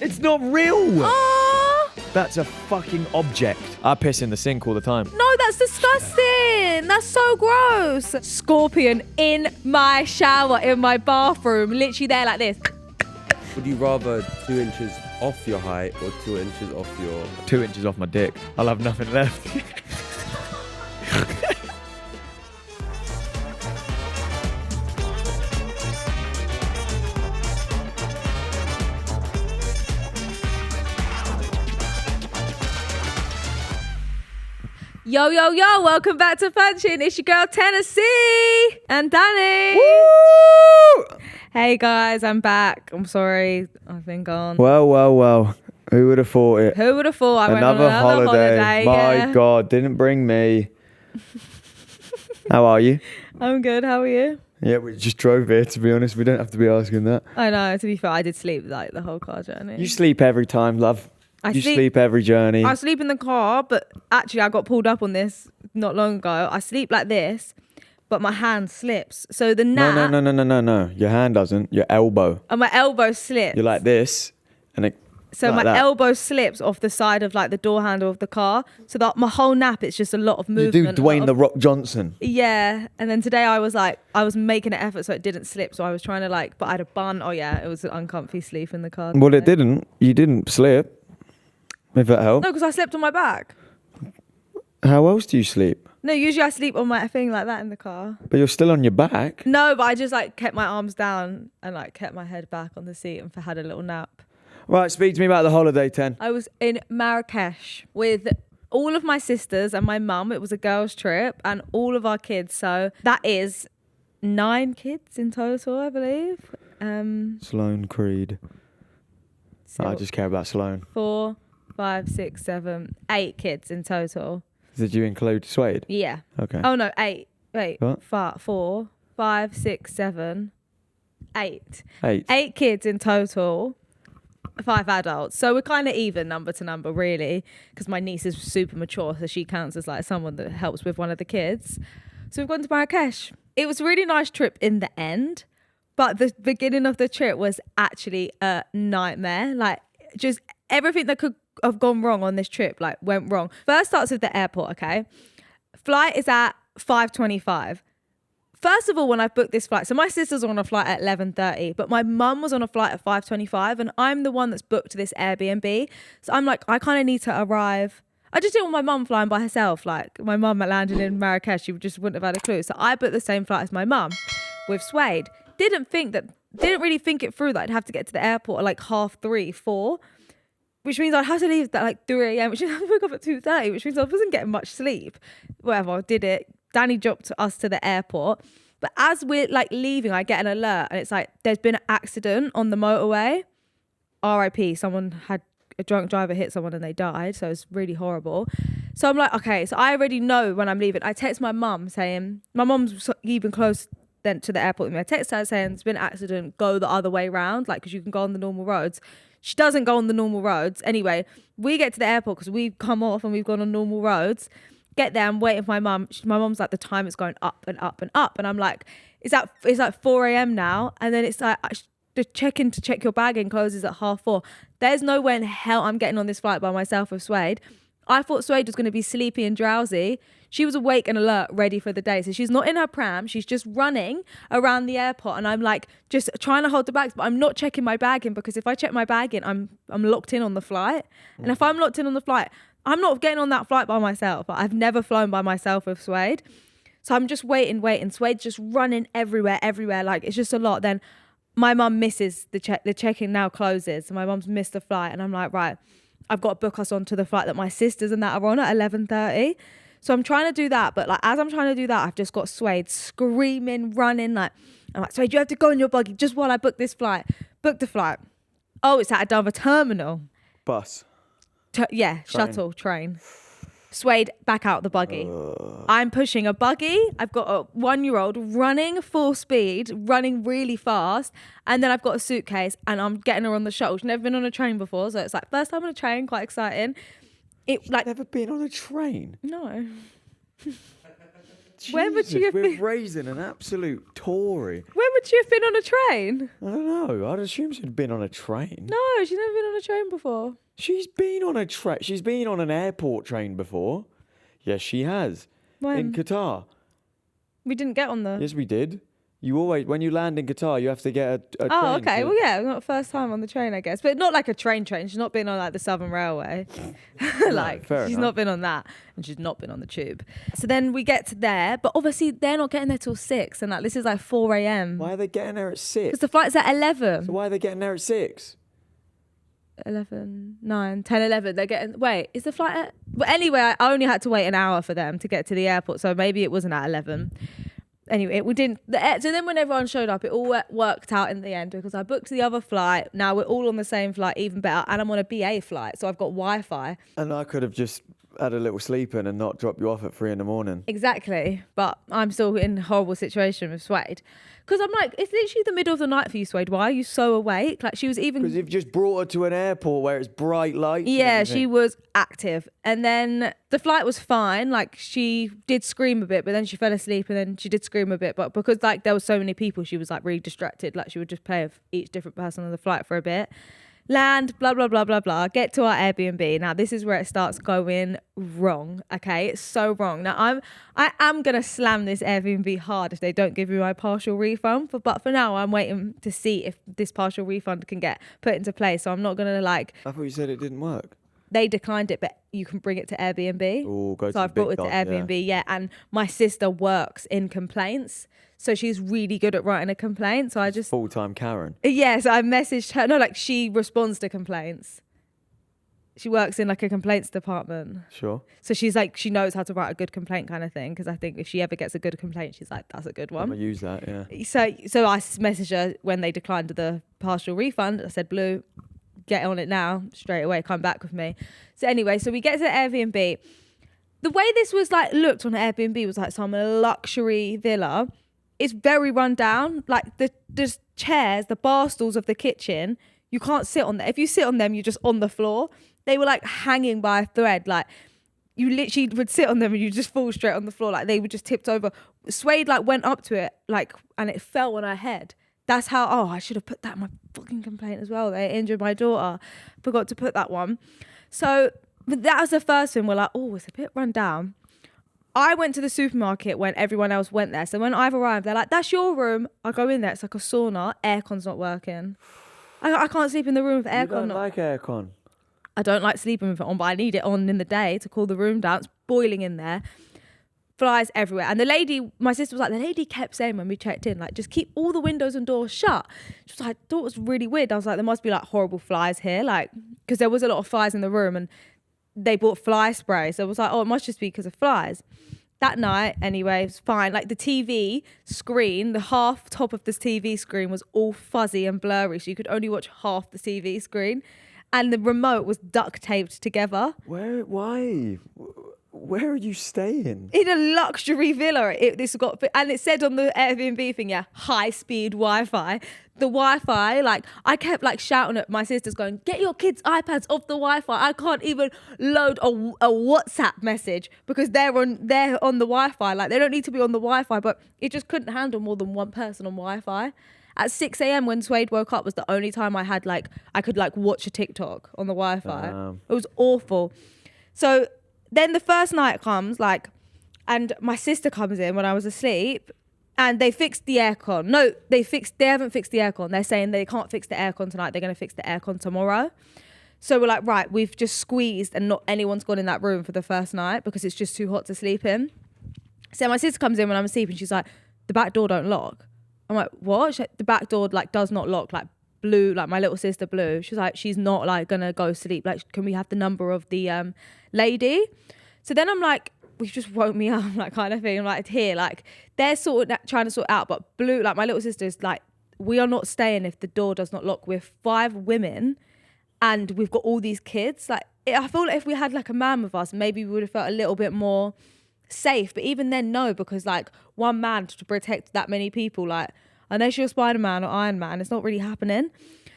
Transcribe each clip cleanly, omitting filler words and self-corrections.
It's not real. Oh, That's a fucking object. I piss in the sink all the time. no, that's disgusting. That's so gross. Scorpion in my shower, in my bathroom, literally there like this. Would you rather 2 inches off your height or 2 inches off your... 2 inches off my dick. I'll have nothing left. Yo, yo, yo, welcome back to Punchin. It's your girl Tennessee and Danny. Woo! Hey guys, I'm back. I'm sorry, I've been gone. Well. Who would have thought it? Who would have thought I went on another holiday? My yeah. God, didn't bring me. How are you? I'm good, how are you? Yeah, we just drove here, to be honest. We don't have to be asking that. I know, to be fair, I did sleep like the whole car journey. You sleep every time, love. You sleep every journey. I sleep in the car, but actually I got pulled up on this not long ago. I sleep like this, but my hand slips. So the nap... No. Your hand doesn't. Your elbow. And my elbow slips. You're like this, and it... So like my that. elbow slips off the side of like the door handle of the car. So that my whole nap, it's just a lot of You movement. do Dwayne The Rock Johnson. Yeah. And then today I was making an effort so it didn't slip. So I was trying to but I had a bun. Oh yeah, it was an uncomfy sleep in the car. Well, today. it didn't. You didn't slip. If that helped. No, because I slept on my back. How else do you sleep? No, usually I sleep on my thing like that in the car. But you're still on your back. No, but I just kept my arms down and kept my head back on the seat and had a little nap. Right, speak to me about the holiday, Ten. I was in Marrakesh with all of my sisters and my mum. It was a girls' trip and all of our kids. So that is 9 kids in total, I believe. Sloane Creed. So I just care about Sloane. 4, 5, 6, 7, 8 kids in total. Did you include Suede? Yeah. Okay. Oh no, 8. Wait. What? 4, 5, 6, 7, 8. 8. 8 kids in total. 5 adults. So we're kind of even number to number, really, because my niece is super mature, so she counts as someone that helps with one of the kids. So we've gone to Marrakesh. It was a really nice trip in the end, but the beginning of the trip was actually a nightmare. Just everything that could have gone wrong on this trip went wrong. First starts with the airport, okay? Flight is at 5:25. First of all, when I booked this flight, so my sister's on a flight at 11:30, but my mum was on a flight at 5:25, and I'm the one that's booked this Airbnb. So I'm I kind of need to arrive. I just didn't want my mum flying by herself. My mum landed in Marrakesh, she just wouldn't have had a clue. So I booked the same flight as my mum with Suede. Didn't really think it through that I'd have to get to the airport at 3:30, 4, which means I'd have to leave at 3 a.m, which means I woke up at 2:30, which means I wasn't getting much sleep. Whatever, I did it. Danny dropped us to the airport. But as we're leaving, I get an alert and it's there's been an accident on the motorway. RIP, someone had a drunk driver hit someone and they died. So it's really horrible. So I'm okay, so I already know when I'm leaving. I text my mum saying, my mum's even close then to the airport with me. I text her saying, there's been an accident, go the other way round, because you can go on the normal roads. She doesn't go on the normal roads. Anyway, we get to the airport because we've come off and we've gone on normal roads. Get there, I'm waiting for my mum. My mum's the time is going up and up and up. And I'm it's 4 a.m. now. And then it's the check-in to check your bag in closes at 4:30. There's no way in hell I'm getting on this flight by myself with Suede. I thought Suede was going to be sleepy and drowsy. She was awake and alert, ready for the day. So she's not in her pram. She's just running around the airport. And I'm just trying to hold the bags, but I'm not checking my bag in, because if I check my bag in, I'm locked in on the flight. And if I'm locked in on the flight, I'm not getting on that flight by myself. I've never flown by myself with Suede. So I'm just waiting. Suede's just running everywhere. It's just a lot. Then my mum misses the check-in now closes. So my mum's missed the flight. And I'm right, I've got to book us onto the flight that my sisters and that are on at 11:30. So I'm trying to do that. But as I'm trying to do that, I've just got Suede screaming, running. I'm Suede, you have to go in your buggy just while I book this flight. Book the flight. Oh, it's at another terminal. Bus. Shuttle, train. Suede back out the buggy. I'm pushing a buggy. I've got a 1-year-old running full speed, running really fast. And then I've got a suitcase and I'm getting her on the shuttle. She's never been on a train before. So it's first time on a train, quite exciting. Never been on a train? No. Where would she have we're been? raising an absolute Tory. Where would she have been on a train? I don't know. I'd assume she'd been on a train. No, she's never been on a train before. She's been on a train. She's been on an airport train before. Yes, she has. When? In Qatar. We didn't get on the... Yes, we did. You always, when you land in Qatar, you have to get a train. Oh, okay. Well, yeah, not first time on the train, I guess. But not like a train. She's not been on like the Southern Railway. Like, fair she's enough. not been on that. And she's not been on the tube. So then we get to there. But obviously, they're not getting there till 6. And like, this is like 4 a.m. Why are they getting there at 6? Because the flight's at 11. So why are they getting there at 6? 11, 9, 10, 11. They're getting... Wait, is the flight at... Well, anyway, I only had to wait an hour for them to get to the airport. So maybe it wasn't at 11. Anyway, we didn't. So then, when everyone showed up, it all worked out in the end because I booked the other flight. Now we're all on the same flight, even better. And I'm on a BA flight, so I've got Wi-Fi. And I could have just had a little sleep in and not drop you off at 3 a.m. Exactly, but I'm still in a horrible situation with Suede because I'm like, it's literally the middle of the night for you, Suede. Why are you so awake? Like she was even Because you've just brought her to an airport where it's bright lights. and Yeah, everything. she was active. And then the flight was fine. Like she did scream a bit, but then she fell asleep and then she did scream a bit. But because like there were so many people, she was like really distracted. Like she would just play with each different person on the flight for a bit. Land, blah, blah, blah, blah, blah. Get to our Airbnb. Now, this is where it starts going wrong, okay? It's so wrong. Now, I am going to slam this Airbnb hard if they don't give me my partial refund. But for now, I'm waiting to see if this partial refund can get put into place. So I'm not going to like... I thought you said it didn't work. They declined it, but you can bring it to Airbnb. Oh, go to So the I've brought big it to dog, Airbnb, yeah. And my sister works in complaints. So she's really good at writing a complaint. So I just... Full-time Karen. Yeah, so I messaged her. No, like she responds to complaints. She works in like a complaints department. Sure. So she's like, she knows how to write a good complaint kind of thing. Because I think if she ever gets a good complaint, she's like, that's a good I'm one. going to use that, yeah. So I messaged her when they declined the partial refund. I said, Blue, get on it now, straight away, come back with me. So anyway, so we get to the Airbnb. The way this was like looked on Airbnb was like some luxury villa. It's very run down. Like the chairs, the bar stools of the kitchen, you can't sit on them. If you sit on them, you're just on the floor. They were like hanging by a thread. Like you literally would sit on them and you just fall straight on the floor. Like they were just tipped over. Suede like went up to it like, and it fell on her head. That's how, I should have put that in my fucking complaint as well. They injured my daughter. Forgot to put that one. So that was the first thing. We're like, it's a bit run down. I went to the supermarket when everyone else went there. So when I've arrived, they're like, that's your room. I go in there. It's like a sauna. Aircon's not working. I can't sleep in the room with aircon. You don't like aircon? I don't like sleeping with it on, but I need it on in the day to cool the room down. It's boiling in there. Flies everywhere. And the lady, my sister was like, the lady kept saying when we checked in, like, just keep all the windows and doors shut. She was like, I thought it was really weird. I was like, there must be like horrible flies here. Like, because there was a lot of flies in the room and they bought fly spray. So I was like, it must just be because of flies. That night, anyway, it was fine. Like the TV screen, the half top of this TV screen was all fuzzy and blurry. So you could only watch half the TV screen. And the remote was duct taped together. Why? Where are you staying? In a luxury villa. And it said on the Airbnb thing, high speed Wi-Fi. The Wi-Fi, like I kept like shouting at my sisters going, get your kids' iPads off the Wi-Fi. I can't even load a WhatsApp message because they're on the Wi-Fi. Like they don't need to be on the Wi-Fi, but it just couldn't handle more than one person on Wi-Fi. At 6 a.m. when Suede woke up was the only time I could watch a TikTok on the Wi-Fi. It was awful. So then the first night comes, and my sister comes in when I was asleep, and they fixed the aircon. No, they haven't fixed the aircon. They're saying they can't fix the aircon tonight. They're going to fix the aircon tomorrow. So we're like, right, we've just squeezed, and not anyone's gone in that room for the first night because it's just too hot to sleep in. So my sister comes in when I'm asleep, and she's like, the back door don't lock. I'm like, what? She's like, the back door does not lock. Blue, my little sister Blue, she's like, she's not gonna go sleep. Like, can we have the number of the lady? So then I'm like, we just woke me up, kind of thing. I'm like, here, they're trying to sort out. But Blue, my little sister is like, we are not staying if the door does not lock. We're 5 women and we've got all these kids. I feel like if we had a man with us, maybe we would have felt a little bit more safe. But even then, no, because one man to protect that many people, unless you're Spider-Man or Iron Man, it's not really happening.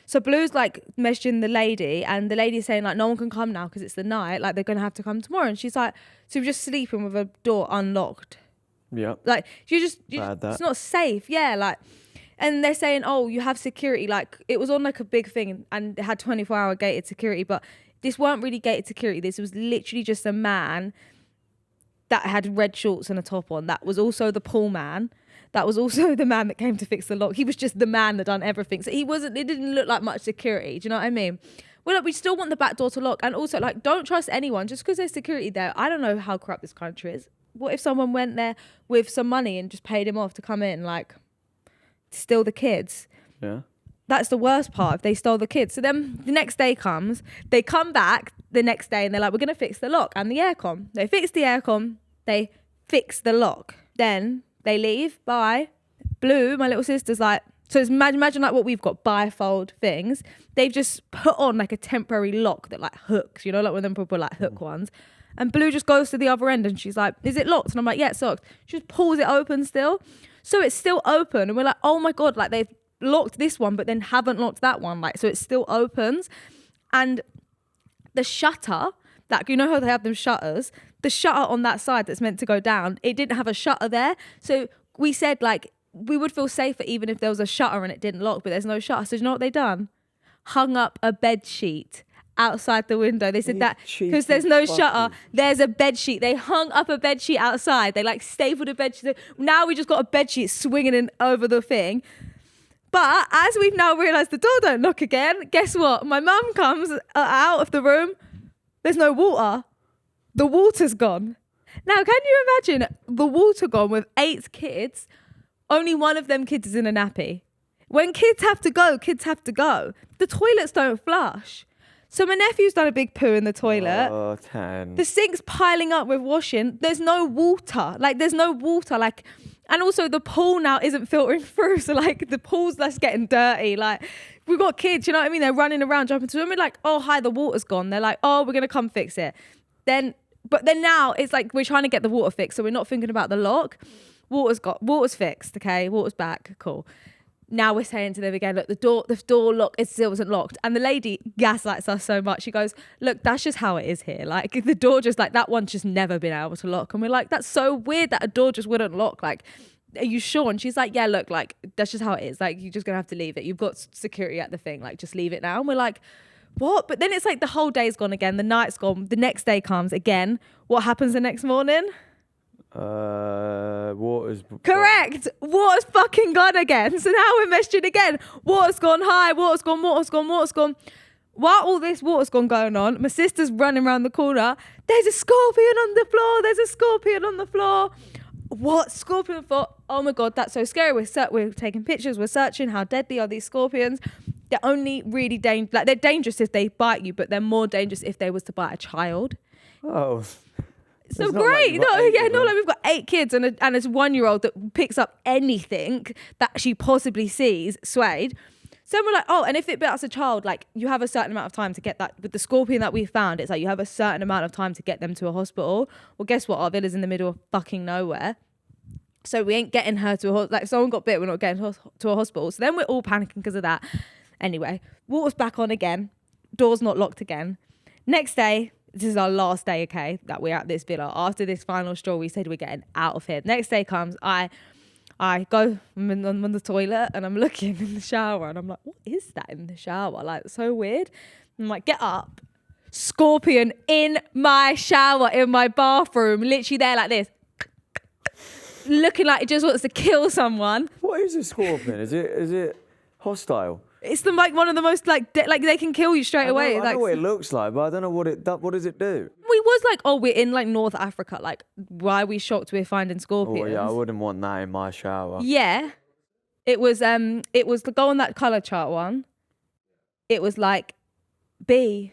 So Blue's messaging the lady, and the lady's saying no one can come now because it's the night. They're going to have to come tomorrow. And she's like, so we're just sleeping with a door unlocked. Yeah. Like Bad that. it's not safe. Yeah, like, and they're saying, oh, you have security. Like it was on like a big thing and it had 24-hour gated security, but this weren't really gated security. This was literally just a man that had red shorts and a top on. That was also the pool man. That was also the man that came to fix the lock. He was just the man that done everything. So it didn't look like much security. Do you know what I mean? Well, like, we still want the back door to lock. And also, like, don't trust anyone just because there's security there. I don't know how corrupt this country is. What if someone went there with some money and just paid him off to come in, like, to steal the kids? Yeah. That's the worst part, if they stole the kids. So then the next day comes, they come back the next day and they're like, we're going to fix the lock and the aircon. They fix the aircon, they fix the lock. Then they leave, bye. Blue, my little sister's like, so it's imagine like what we've got, bifold things. They've just put on like a temporary lock that like hooks, you know, like one of them proper like hook ones. And Blue just goes to the other end and she's like, is it locked? And I'm like, yeah, it's locked. She just pulls it open still. So it's still open. And we're like, oh my God, like they've locked this one, but then haven't locked that one. Like, so it still opens. And the shutter, like, you know how they have them shutters? The shutter on that side that's meant to go down, it didn't have a shutter there. So we said like, we would feel safer even if there was a shutter and it didn't lock, but there's no shutter. So do you know what they done? Hung up a bed sheet outside the window. They said that because there's no shutter, there's a bed sheet. They hung up a bed sheet outside. They like stapled a bed sheet. Now we just got a bed sheet swinging in over the thing. But as we've now realised the door don't lock again, guess what? My mum comes out of the room. There's no water. The water's gone. Now, can you imagine the water gone with 8 kids? Only one of them kids is in a nappy. When kids have to go, kids have to go. The toilets don't flush. So my nephew's done a big poo in the toilet. Oh, Tan. The sink's piling up with washing. There's no water. Like, there's no water. Like, and also the pool now isn't filtering through. So, like, the pool's just getting dirty. Like, we've got kids, you know what I mean? They're running around, jumping to them. We're like, oh, hi, the water's gone. They're like, oh, we're going to come fix it. But then now it's like we're trying to get the water fixed. So we're not thinking about the lock. Water's fixed, okay? Water's back, cool. Now we're saying to them again, look, the door lock, it still wasn't locked. And the lady gaslights us so much. She goes, look, that's just how it is here. Like the door just like, that one's just never been able to lock. And we're like, that's so weird that a door just wouldn't lock. Like, are you sure? And she's like, yeah, look, like, that's just how it is. Like, you're just gonna have to leave it. You've got security at the thing. Like, just leave it now. And we're like, what? But then it's like the whole day's gone again. The night's gone. The next day comes again. What happens the next morning? Water's correct. Water's fucking gone again. So now we're messaging again. Water's gone high. Water's gone. While all this water's gone going on, my sister's running around the corner. There's a scorpion on the floor. What scorpion for? Oh my God, that's so scary. We're taking pictures. We're searching. How deadly are these scorpions? They're only really dangerous. Like, they're dangerous if they bite you, but they're more dangerous if they was to bite a child. Oh. So great. Like we've got 8 kids and it's 1-year-old that picks up anything that she possibly sees, Suede. So we're like, oh, and if it bites a child, like you have a certain amount of time to get that. With the scorpion that we found, it's like you have a certain amount of time to get them to a hospital. Well, guess what? Our villa's in the middle of fucking nowhere. So we ain't getting her to a hospital. Like, if someone got bit, we're not getting to a hospital. So then we're all panicking because of that. Anyway, water's back on again. Door's not locked again. Next day, this is our last day, okay, that we're at this villa. After this final straw, we said we're getting out of here. Next day comes, I'm on the toilet and I'm looking in the shower and I'm like, what is that in the shower? Like, so weird. I'm like, get up. Scorpion in my shower, in my bathroom, literally there like this. Looking like it just wants to kill someone. What is a scorpion? Is it hostile? It's like one of the most like they can kill you straight away. I know what it looks like, but I don't know what does it do? We was like, oh, we're in like North Africa. Like, why are we shocked we're finding scorpions? Oh yeah, I wouldn't want that in my shower. Yeah, it was to go on that color chart one. It was like B.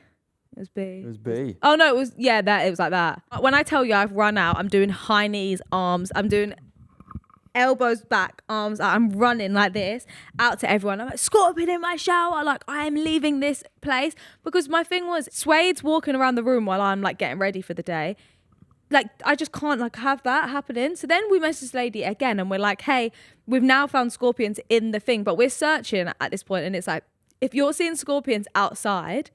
It was B. It was B. Oh no, it was it was like that. When I tell you I've run out, I'm doing high knees, arms. I'm doing elbows back, arms out. I'm running like this out to everyone. I'm like, scorpion in my shower. Like, I am leaving this place. Because my thing was, Suede's walking around the room while I'm like getting ready for the day. Like, I just can't like have that happening. So then we message this lady again and we're like, hey, we've now found scorpions in the thing, but we're searching at this point and it's like, if you're seeing scorpions outside,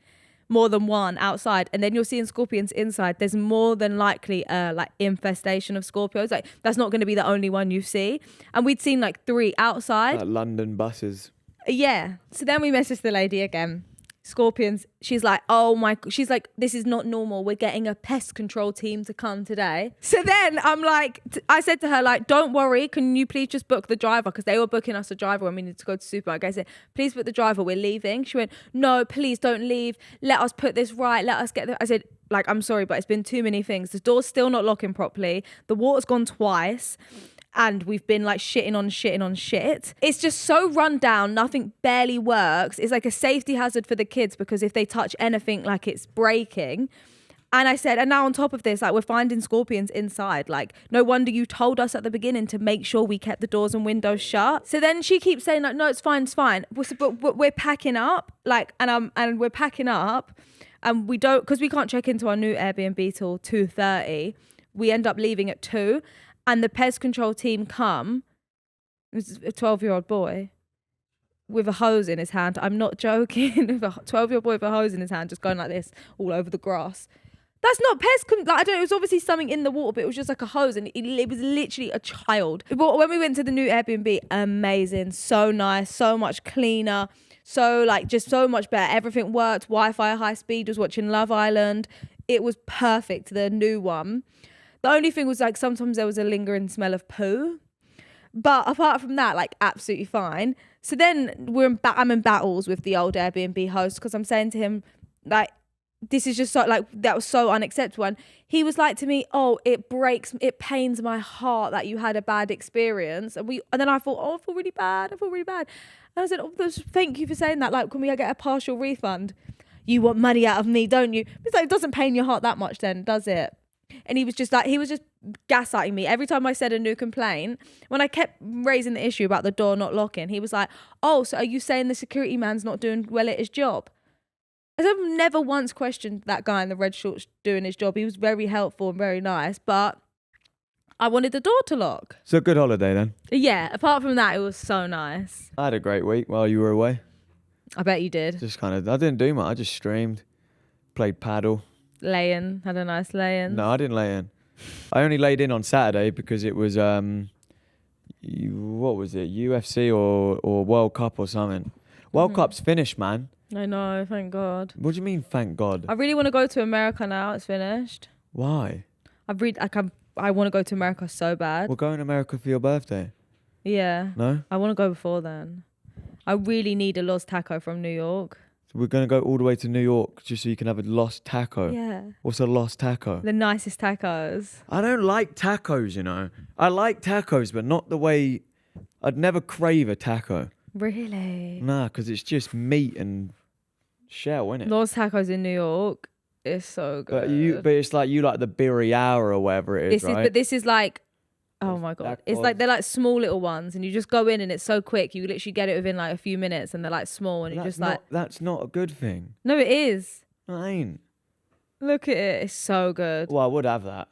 more than one outside, and then you're seeing scorpions inside, there's more than likely a like infestation of Scorpios. Like that's not going to be the only one you see. And we'd seen like 3 outside. London buses. Yeah. So then we messaged the lady again. Scorpions. She's like, she's like, this is not normal. We're getting a pest control team to come today. So then I'm like, I said to her, like, don't worry. Can you please just book the driver? Because they were booking us a driver when we needed to go to the supermarket. I said, please book the driver. We're leaving. She went, no, please don't leave. Let us put this right. Let us get I said, like, I'm sorry, but it's been too many things. The door's still not locking properly. The water's gone twice. And we've been like shitting on shit. It's just so run down. Nothing barely works. It's like a safety hazard for the kids because if they touch anything, like it's breaking. And I said, and now on top of this, like we're finding scorpions inside. Like no wonder you told us at the beginning to make sure we kept the doors and windows shut. So then she keeps saying like, no, it's fine. But we're packing up. Like, and we're packing up, and we don't, because we can't check into our new Airbnb till 2:30. We end up leaving at 2. And the pest control team come, it was a 12-year-old boy with a hose in his hand. I'm not joking. With a 12-year-old boy with a hose in his hand, just going like this all over the grass. That's not like I don't know, it was obviously something in the water, but it was just like a hose, and it was literally a child. But when we went to the new Airbnb, amazing, so nice, so much cleaner, so like just so much better. Everything worked, Wi-Fi high speed, was watching Love Island. It was perfect, the new one. The only thing was like sometimes there was a lingering smell of poo. But apart from that, like absolutely fine. So then I'm in battles with the old Airbnb host because I'm saying to him, like, this is just so, like, that was so unacceptable. And he was like to me, oh, it pains my heart that you had a bad experience. And then I thought, oh, I feel really bad. And I said, oh, thank you for saying that. Like, can we get a partial refund? You want money out of me, don't you? It's like, it doesn't pain your heart that much then, does it? And he was just gaslighting me every time I said a new complaint. When I kept raising the issue about the door not locking, he was like, oh, so are you saying the security man's not doing well at his job? I said, I've never once questioned that guy in the red shorts doing his job. He was very helpful and very nice, but I wanted the door to lock. So a good holiday then. Yeah, apart from that, it was so nice. I had a great week while you were away. I bet you did. I didn't do much. I just streamed, played paddle. Had a nice lay-in. No, I didn't lay in. I only laid in on Saturday because it was what was it, UFC or World Cup or something. World Cup's finished, man. I know, thank God. What do you mean, thank God? I really want to go to America now. It's finished. Why? I want to go to America so bad. We're going to America for your birthday. Yeah. No? I want to go before then. I really need a Los Taco from New York. So we're going to go all the way to New York just so you can have a Lost Taco. Yeah. What's a Lost Taco? The nicest tacos. I don't like tacos, you know. I like tacos, but not the way... I'd never crave a taco. Really? Nah, because it's just meat and shell, innit? Los Tacos in New York is so good. But it's like you like the birria or whatever it is, right? But this is like... Oh my God. It's like, they're like small little ones and you just go in and it's so quick. You literally get it within like a few minutes and they're like small and you're just like... That's not a good thing. No, it is. It ain't. Look at it. It's so good. Well, I would have that.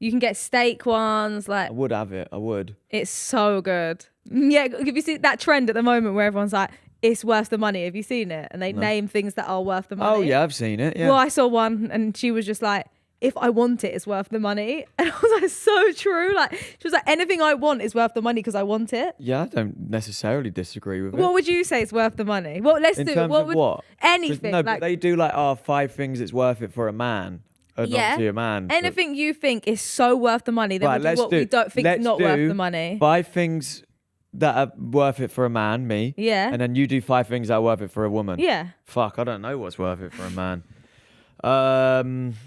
You can get steak ones. Like I would have it. I would. It's so good. Yeah. Have you seen that trend at the moment where everyone's like, it's worth the money? Have you seen it? And they name things that are worth the money. Oh yeah, I've seen it. Yeah. Well, I saw one and she was just like, if I want it, it's worth the money. And I was like, so true. Like, she was like, anything I want is worth the money because I want it. Yeah, I don't necessarily disagree with it. What would you say is worth the money? Well, let's In do terms of what? Anything. No, like, but they do like 5 things it's worth it for a man. Not to a man. Anything you think is so worth the money, then right, we'll do what we don't think is not worth the money. 5 things that are worth it for a man, me. Yeah. And then you do 5 things that are worth it for a woman. Yeah. Fuck, I don't know what's worth it for a man.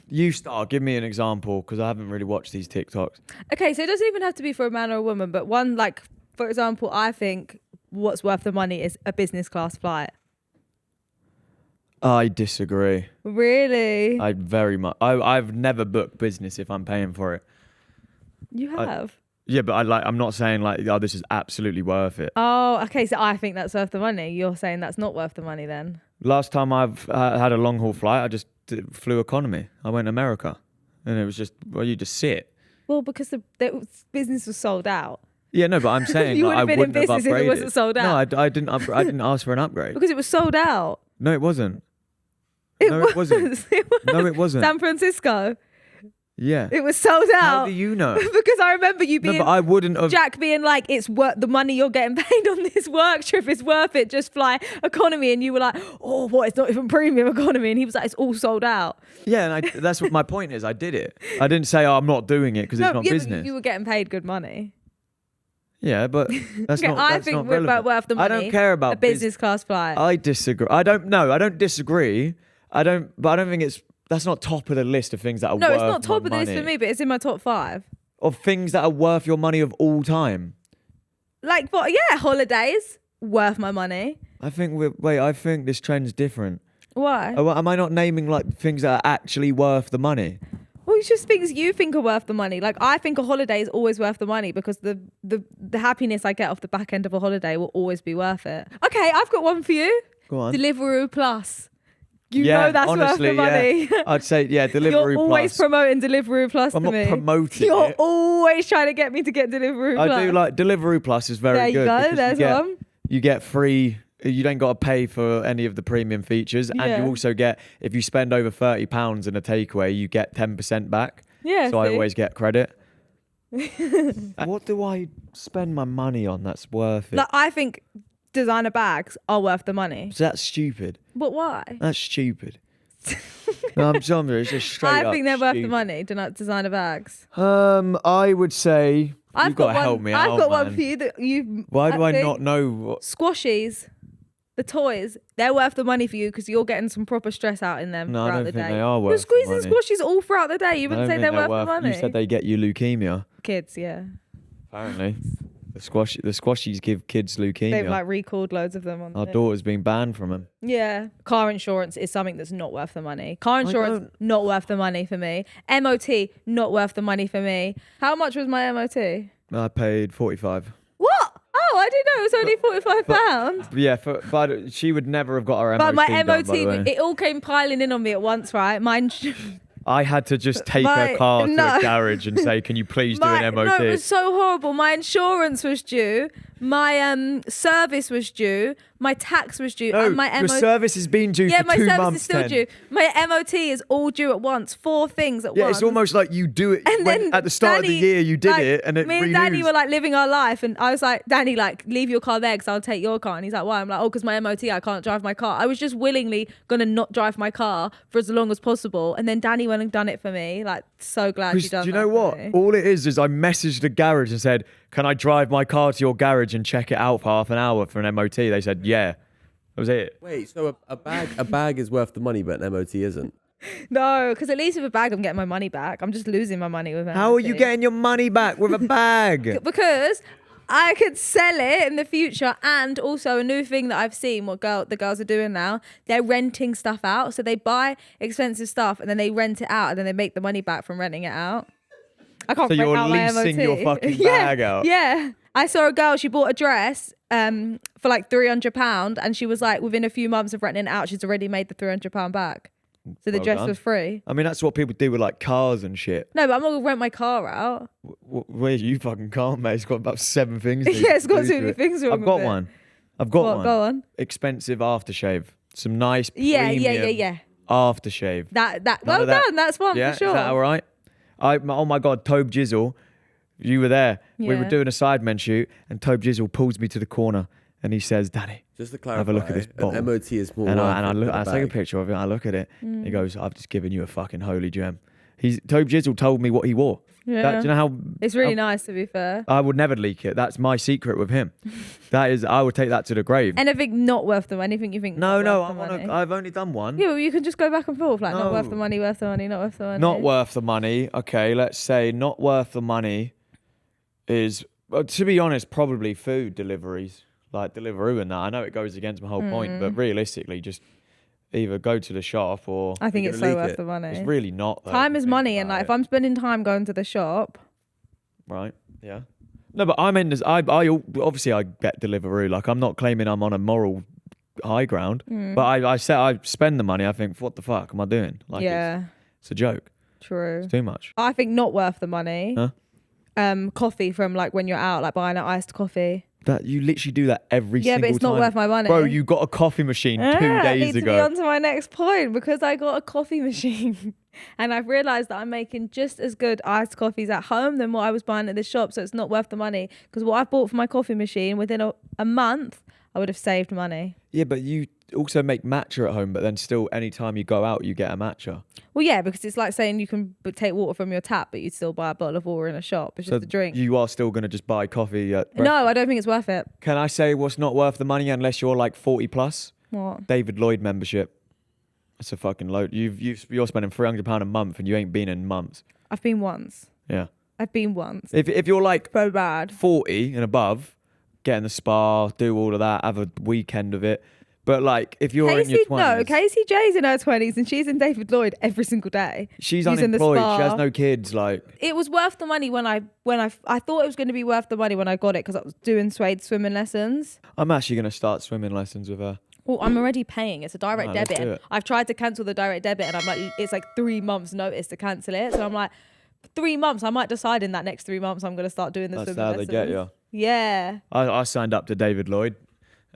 You start. Give me an example because I haven't really watched these TikToks. Okay, so it doesn't even have to be for a man or a woman, but one, like, for example, I think what's worth the money is a business class flight. I disagree. Really? I very much. I've never booked business if I'm paying for it. You have? Yeah, but I'm not saying like, oh, this is absolutely worth it. Oh, okay. So I think that's worth the money. You're saying that's not worth the money then? Last time I've had a long haul flight, I just flew economy. I went to America, and it was just, well, you just sit. Well, because the business was sold out. Yeah, no, but I'm saying you like, would have been in business if it wasn't sold out. No, I didn't. I didn't ask for an upgrade Because it was sold out. No, it wasn't. No, it wasn't. It was. No, it wasn't. San Francisco. Yeah. It was sold out. How do you know? Because I remember you being No, but I wouldn't have. Jack being like, it's worth the money you're getting paid on this work trip is worth it. Just fly economy. And you were like, oh, what? It's not even premium economy. And he was like, it's all sold out. Yeah, and that's what my point is. I did it. I didn't say, oh, I'm not doing it because it's not but business. you were getting paid good money. Yeah, but that's Okay, not. I That's think not we're relevant. worth the money. I don't care about a business class flight. I disagree. I don't disagree. But I don't think that's not top of the list of things that are No, worth it's not top my of the list money. for me, but it's in my top 5. Of things that are worth your money of all time. Like, what? Yeah, holidays worth my money. I think I think this trend's different. Why? Oh, am I not naming like things that are actually worth the money? Well, it's just things you think are worth the money. Like, I think a holiday is always worth the money because the happiness I get off the back end of a holiday will always be worth it. Okay, I've got one for you. Go on. Deliveroo Plus. You know that's honestly, worth the money. Yeah. I'd say, yeah, Deliveroo You're always Plus. promoting Deliveroo Plus I'm to not me. promoting You're it. always trying to get me to get Deliveroo Plus. I do like Deliveroo Plus is very There you good. go, because there's one. You get free. You don't got to pay for any of the premium features, and Yeah. you also get, if you spend over £30 in a takeaway, you get 10% back. Yeah, So I see? always get credit. What do I spend my money on that's worth it? Like, I think designer bags are worth the money. So that's stupid. But why? That's stupid. No, I'm sorry. It's just straight I up think they're worth the stupid. money, designer bags. I would say you've got to help me out, I've got man. one for you that you. Why do I think not know what? Squashies, the toys, they're worth the money for you because you're getting some proper stress out in them No, I throughout don't the think day. they are You're worth the squeezing money. squashies all throughout the day. You I wouldn't don't say think they're worth the money. You said they get you leukemia. Kids, yeah. Apparently, the squashies give kids leukemia. They've like recalled loads of them on. Our thing. daughter's been banned from them. Yeah, car insurance is something that's not worth the money. Car insurance don't- not worth the money for me. MOT not worth the money for me. How much was my MOT? I paid 45. What? Oh, I didn't know it was only £45. Yeah, but she would never have got her MOT But my done, MOT, by the way. it all came piling in on me at once, right? Mine. I had to just take her car to a garage and say, "Can you please do an MOT?" No, it was so horrible. My insurance was due. My service was due. My tax was due. No, and my your MOT. service has been due Yeah, for my 2 service months. is still 10. due. My MOT is all due at once. 4 things at Yeah, once. it's almost like you do it And then at the start of the Danny, year. You did like, it, and it me and renews. Danny were like living our life, and I was like, Danny, like leave your car there because I'll take your car. And he's like, why? I'm like, oh, because my MOT, I can't drive my car. I was just willingly gonna not drive my car for as long as possible, and then Danny went and done it for me. Like, so glad you Chris, done. do you that know for what? me. All it is I messaged the garage and said, "Can I drive my car to your garage and check it out for half an hour for an MOT?" They said, "Yeah." That was it. Wait, so a bag is worth the money, but an MOT isn't? No, because at least with a bag, I'm getting my money back. I'm just losing my money with MOT. How are you getting your money back with a bag? Because I could sell it in the future, and also a new thing that I've seen the girls are doing now, they're renting stuff out. So they buy expensive stuff and then they rent it out and then they make the money back from renting it out. I can't So rent you're out my leasing MOT. your fucking Yeah, bag out? Yeah. I saw a girl, she bought a dress for like £300 and she was like, within a few months of renting it out, she's already made the £300 back. So the Well dress done. was free. I mean, that's what people do with like cars and shit. No, but I'm not going to rent my car out. Where you fucking can't, mate. It's got about 7 things. Yeah, it's got to too many things wrong I've got with it. one. I've got What? one. Go on. Expensive aftershave. Some nice Yeah, premium aftershave. That None well of that. done. That's one Yeah, for sure. is that all right? Oh my God, Tobe Jizzle, you were there. We were Yeah. doing a Sidemen shoot, and Tobe Jizzle pulls me to the corner, and he says, "Danny," Just to clarify, have a look at this an bottle. MOT is more and worth I it look, than I take a bag. picture of it. I look at it. Mm. He goes, "I've just given you a fucking holy gem." Tobe Jizzle told me what he wore. Yeah. Do you know how? It's really nice, to be fair. I would never leak it. That's my secret with him. I would take that to the grave. Anything not worth the money? Anything you think? No, not worth the money? I've only done one. Yeah, well, you can just go back and forth. Like, not worth No. the money, worth the money, not worth the money. Not worth the money. Okay, let's say not worth the money is, to be honest, probably food deliveries, like Deliveroo and that. I know it goes against my whole point, but realistically, just either go to the shop or I think You're it's gonna so leak worth it. the money. it's really not. Though, Time if is you think money, and about like if it. I'm spending time going to the shop, Right. Yeah. No, but I'm in this. I obviously I get Deliveroo. Like I'm not claiming I'm on a moral high ground, but I say I spend the money. I think, what the fuck am I doing? Like yeah, it's a joke. true. It's too much. I think not worth the money. Huh? Coffee from like when you're out, like buying an iced coffee. That you literally do that every Yeah, single but it's time. not worth my money. Bro, you got a coffee machine 2 I days need to be ago. on to my next point because I got a coffee machine and I've realised that I'm making just as good iced coffees at home than what I was buying at the shop. So it's not worth the money because what I bought for my coffee machine within a month, I would have saved money. Yeah, but you also make matcha at home, but then still anytime you go out, you get a matcha. Well, yeah, because it's like saying you can take water from your tap, but you'd still buy a bottle of water in a shop. It's just a drink. You are still going to just buy coffee at No, I don't think it's worth it. Can I say what's not worth the money unless you're like 40 plus? What? David Lloyd membership. That's a fucking load. You're spending £300 a month and you ain't been in months. I've been once. Yeah. I've been once. If you're like So bad. 40 and above, get in the spa, do all of that, have a weekend of it. But like if you're in your 20s, No, Casey J's in her 20s and she's in David Lloyd every single day. she's using the unemployed. spa. She has no kids. Like It was worth the money when I thought it was going to be worth the money when I got it because I was doing Suede swimming lessons. I'm actually going to start swimming lessons with her. Well, I'm already paying. It's a direct Right, let's debit. do And it. I've tried to cancel the direct debit and I'm like, it's like 3 months notice to cancel it. So I'm like, 3 months. I might decide in that next 3 months I'm going to start doing the That's swimming how lessons. they get you. Yeah. I signed up to David Lloyd,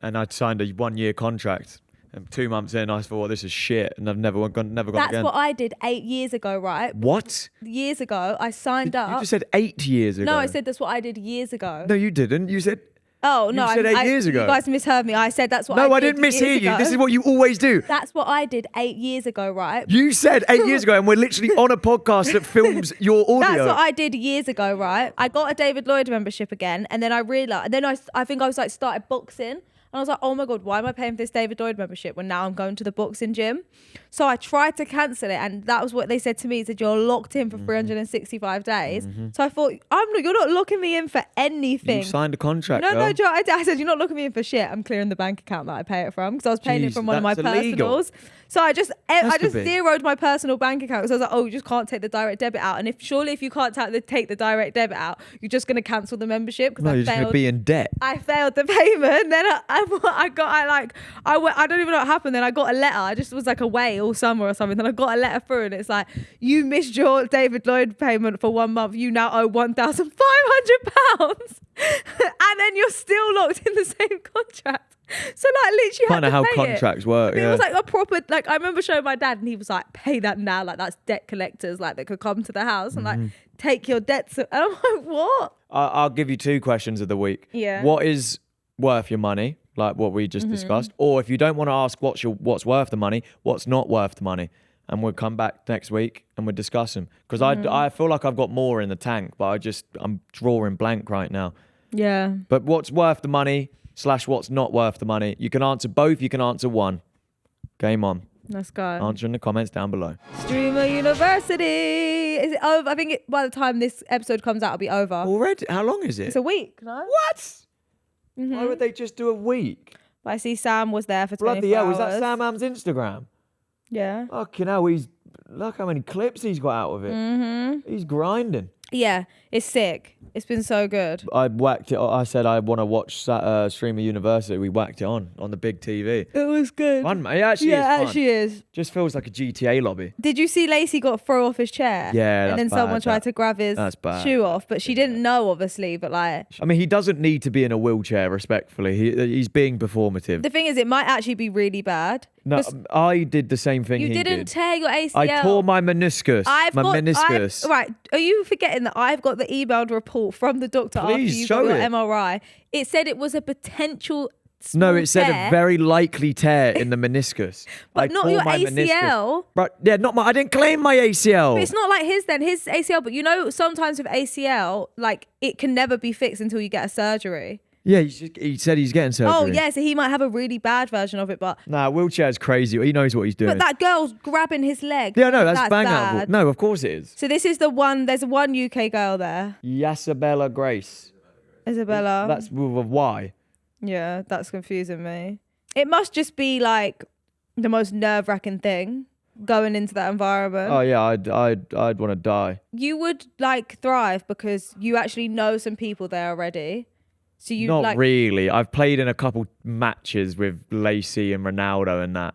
and I signed a 1-year contract. And 2 months in, I thought, this is shit, and I've never gone That's again. what I did 8 years ago, right? What? Years ago, I signed up. You just said 8 years ago. No, I said that's what I did years ago. No, you didn't. You said. Oh, no. You said 8 years ago. You guys misheard me. I said that's what No, I did didn't mishear years you. ago. This is what you always do. That's what I did 8 years ago, right? You said 8 years ago, and we're literally on a podcast that films your audio. That's what I did years ago, right? I got a David Lloyd membership again, and then I realised, and then I think I was like started boxing. And I was like, oh my God, why am I paying for this David Lloyd membership when now I'm going to the boxing gym? So I tried to cancel it. And that was what they said to me. They said, you're locked in for 365 days. So I thought, you're not locking me in for anything. You signed a contract. No, girl. Joe, I said, you're not looking me in for shit. I'm clearing the bank account that I pay it from because I was paying it Jeez, from one of my that's illegal. personals. So I just to be. zeroed my personal bank account because I was like, oh, you just can't take the direct debit out. And if you can't take the direct debit out, you're just going to cancel the membership because No, I you're just going to failed. be in debt. I failed the payment. Then I don't even know what happened. Then I got a letter. I just was like away all summer or something. Then I got a letter through and it's like, you missed your David Lloyd payment for 1 month. You now owe £1,500. And then you're still locked in the same contract. So like literally Kind of how pay contracts work. It Yeah. was like a proper, like I remember showing my dad and he was like, pay that now. Like that's debt collectors like that could come to the house and like take your debts. And I'm like, what? I'll give you 2 questions of the week. Yeah. What is worth your money, like what we just discussed? Or if you don't want to ask what's worth the money, what's not worth the money? And we'll come back next week and we'll discuss them. Because I feel like I've got more in the tank, but I'm drawing blank right now. Yeah. But what's worth the money / what's not worth the money? You can answer both, you can answer one. Game on. Let's go. Answer in the comments down below. Streamer University. Is it over? I think by the time this episode comes out, it'll be over. Already? How long is it? It's a week, no? What? Why would they just do a week? But I see Sam was there for 24 Bloody hell, hours. is that Sam Ham's Instagram? Yeah. Fucking hell, look how many clips he's got out of it. He's grinding. Yeah, it's sick. It's been so good. I whacked it. I said I want to watch Streamer University. We whacked it on the big TV. It was good. Fun, mate. It actually is fun. actually is. Just feels like a GTA lobby. Did you see Laci got throw off his chair? Yeah, And that's then bad, someone tried that. to grab his That's bad. shoe off, but she didn't know, obviously. But like, I mean, he doesn't need to be in a wheelchair, respectfully. He's being performative. the thing is, it might actually be really bad. No, 'Cause I did the same thing you he didn't did. tear your ACL. I tore my meniscus. Meniscus. Right, are you forgetting that I've got the emailed report from the doctor after Please, you show got your it. MRI? It said it was a potential No, small it said tear, a very likely tear in the meniscus. but I not tore your my ACL. meniscus. Right? Yeah, not my. I didn't claim my ACL. But it's not like his ACL. But you know, sometimes with ACL, like it can never be fixed until you get a surgery. Yeah, he said he's getting surgery. Oh yeah, so he might have a really bad version of it, but Nah, wheelchair's crazy. He knows what he's doing. that girl's grabbing his leg. Yeah, no, that's bang out. bad. No, of course it is. So this is the one. There's one UK girl there, Yasabella Grace. Isabella. That's with a Y. Yeah, that's confusing me. It must just be like the most nerve-wracking thing going into that environment. Oh yeah, I'd want to die. You would like thrive because you actually know some people there already. So you Not like really. I've played in a couple matches with Laci and Ronaldo and that.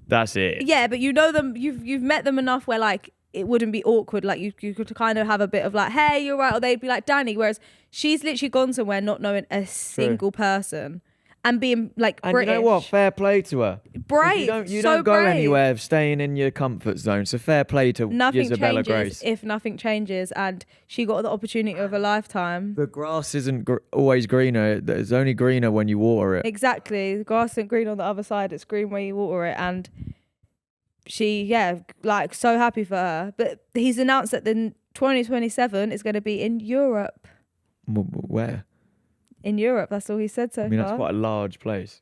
That's it. yeah, but you know them. You've met them enough where like it wouldn't be awkward. Like you could kind of have a bit of like, hey, you're right, or they'd be like Danny. Whereas she's literally gone somewhere not knowing a single person and being like And British. you know what? Fair play to her. 'Cause Brave. You so don't go brave. anywhere staying in your comfort zone. So fair play to Nothing Isabella changes Grace. if nothing changes, and she got the opportunity of a lifetime. The grass isn't always greener. It's only greener when you water it. Exactly. The grass isn't green on the other side. It's green where you water it. And she, like so happy for her. But he's announced that the 2027 is going to be in Europe. Where? In Europe. That's all he said so I mean, far. that's quite a large place.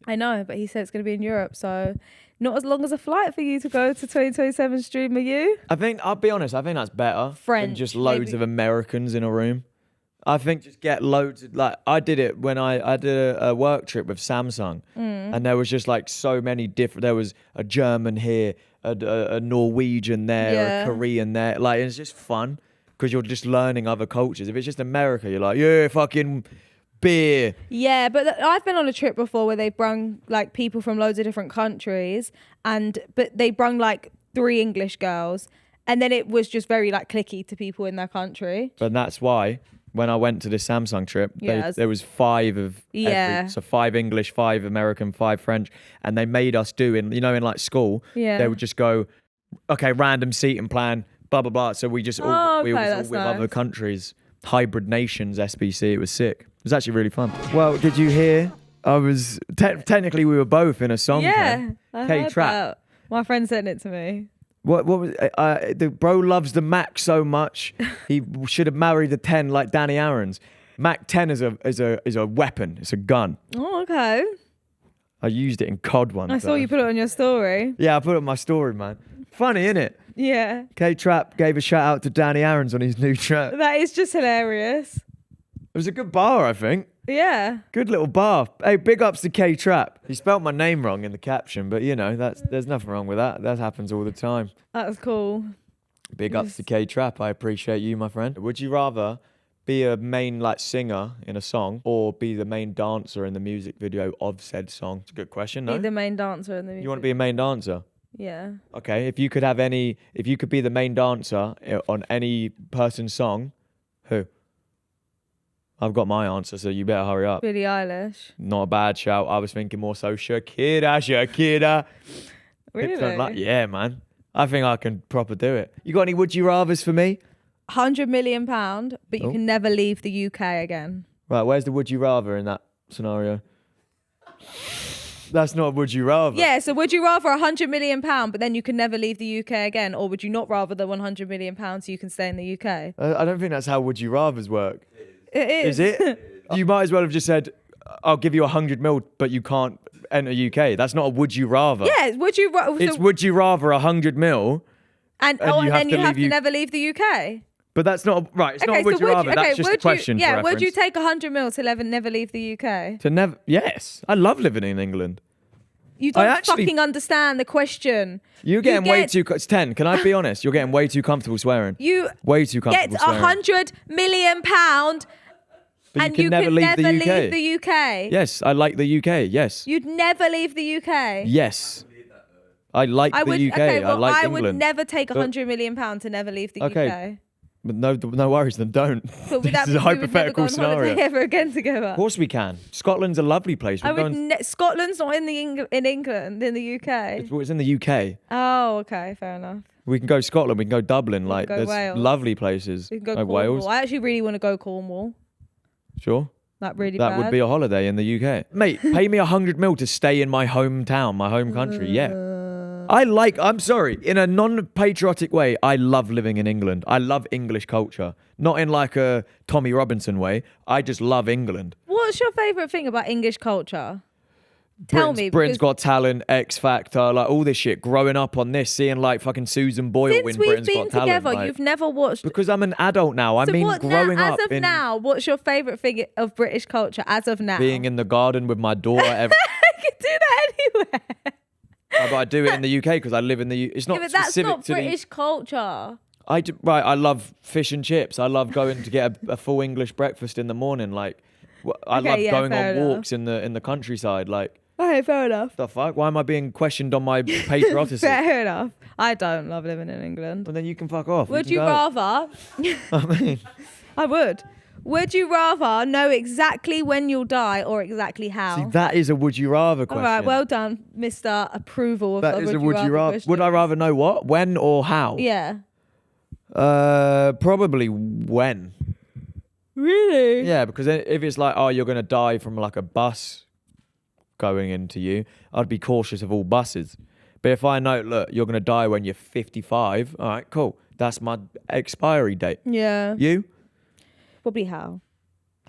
I know, but he said it's going to be in Europe. So not as long as a flight for you to go to 2027 stream, are you? I'll be honest, I think that's better than French, just loads maybe. of Americans in a room. I think just get loads of, like, I did it when I did a work trip with Samsung, and there was just like so many different, there was a German here, a Norwegian there, Yeah. a Korean there. Like, it's just fun because you're just learning other cultures. If it's just America, you're like, yeah, fucking beer. Yeah, but I've been on a trip before where they brung like people from loads of different countries, but they brung like 3 English girls, and then it was just very like cliquey to people in their country. And that's why when I went to this Samsung trip, Yeah, there was 5 of Yeah. so 5 English, 5 American, 5 French, and they made us do in like school. Yeah. They would just go, okay, random seating plan, blah blah blah. So we just all, we okay, was all that's with other nice. countries, hybrid nations, SBC. It was sick. It was actually really fun. Well, did you hear? I was technically we were both in a song. Yeah, I K heard Trap. that. My friend sent it to me. What was the bro loves the Mac so much he should have married the 10 like Danny Aaron's. Mac 10 is a weapon. It's a gun. Oh, okay. I used it in COD once. I saw you put it on your story. Yeah, I put it on my story, man. Funny, innit? Yeah, K Trap gave a shout out to Danny Aaron's on his new track. It that is just hilarious. was a good bar, I think. Yeah. Good little bar. Hey, big ups to K Trap. He spelt my name wrong in the caption, but you know, there's nothing wrong with that. That happens all the time. That was cool. Big ups to K Trap. I appreciate you, my friend. Would you rather be a main like singer in a song or be the main dancer in the music video of said song? It's a good question, no? Be the main dancer in the music. You want to be a main dancer? Yeah. Okay, if you could be the main dancer on any person's song, who? I've got my answer, so you better hurry up. Billie Eilish. Not a bad shout. I was thinking more so Shakira. Really? Yeah, man. I think I can proper do it. You got any would you rathers for me? £100 million, but you Oh. can never leave the UK again. Right, where's the would you rather in that scenario? That's not would you rather. Yeah, so would you rather £100 million, but then you can never leave the UK again, or would you not rather the £100 million so you can stay in the UK? I don't think that's how would you rathers work. It is. Is it? You might as well have just said, I'll give you 100 mil, but you can't enter UK. That's not a would you rather. Yeah, would you rather? It's would you rather 100 mil, and you have then to you have leave to never leave the UK. but that's not right. It's not a would you rather. That's just a question. Yeah, for would you reference. take 100 mil to never leave the UK? To never? Yes, I love living in England. You I don't actually- fucking understand the question. You're getting way get- too. It's 10. Can I be honest? You're getting way too comfortable swearing. You Way too comfortable get swearing. £100 million, But and you can never leave the UK. leave the UK. Yes, I like the UK. Yes. You'd never leave the UK. Yes. I like I the would. UK. Okay, well, I like I England. would never take But- £100 million to never leave the Okay. UK. But no worries, then don't. But This that is a means we would never hypothetical go on holiday scenario. ever again together. Of course we can. Scotland's a lovely place. We're going. Scotland's not in in England, in the UK. It's in the UK. Oh, okay, fair enough. We can go Scotland. We can go Dublin. Like go there's Wales. lovely places. We can go like Cornwall. Wales. I actually really want to go Cornwall. Sure. Like really That bad. would be a holiday in the UK. Mate, pay me 100 mil to stay in my hometown, my home country. Yeah. I'm sorry, in a non-patriotic way, I love living in England. I love English culture. Not in like a Tommy Robinson way. I just love England. What's your favourite thing about English culture? Tell me. Britain's because Got Talent, X Factor, like all this shit. Growing up on this, seeing like fucking Susan Boyle win since we've Britain's been Got Talent. together, like- you've never watched. because I'm an adult now. I So mean, what growing now, up as of in now, what's your favourite thing of British culture as of now? being in the garden with my daughter. I can do that anywhere. But I do it in the UK because I live in the. It's not Yeah, but that's specific not to British culture. Right, I love fish and chips. I love going to get a full English breakfast in the morning. Like, I Okay, love yeah, going fair on enough. walks in the countryside. Like, Okay, fair enough. The fuck? Why am I being questioned on my patriotism? Fair enough. I don't love living in England. Well, then you can fuck off. Would can you go. rather? I mean, I would. Would you rather know exactly when you'll die or exactly how? see, that is a would you rather All question. right, well done, Mr. Approval of That the is a would you rather. question. Would I rather know what, when, or how? Yeah. Probably when. Really? Yeah, because if it's like, oh, you're gonna die from like a bus going into you, I'd be cautious of all buses. But if I know, look, you're gonna die when you're 55, all right, cool. That's my expiry date. Yeah. You? Probably how.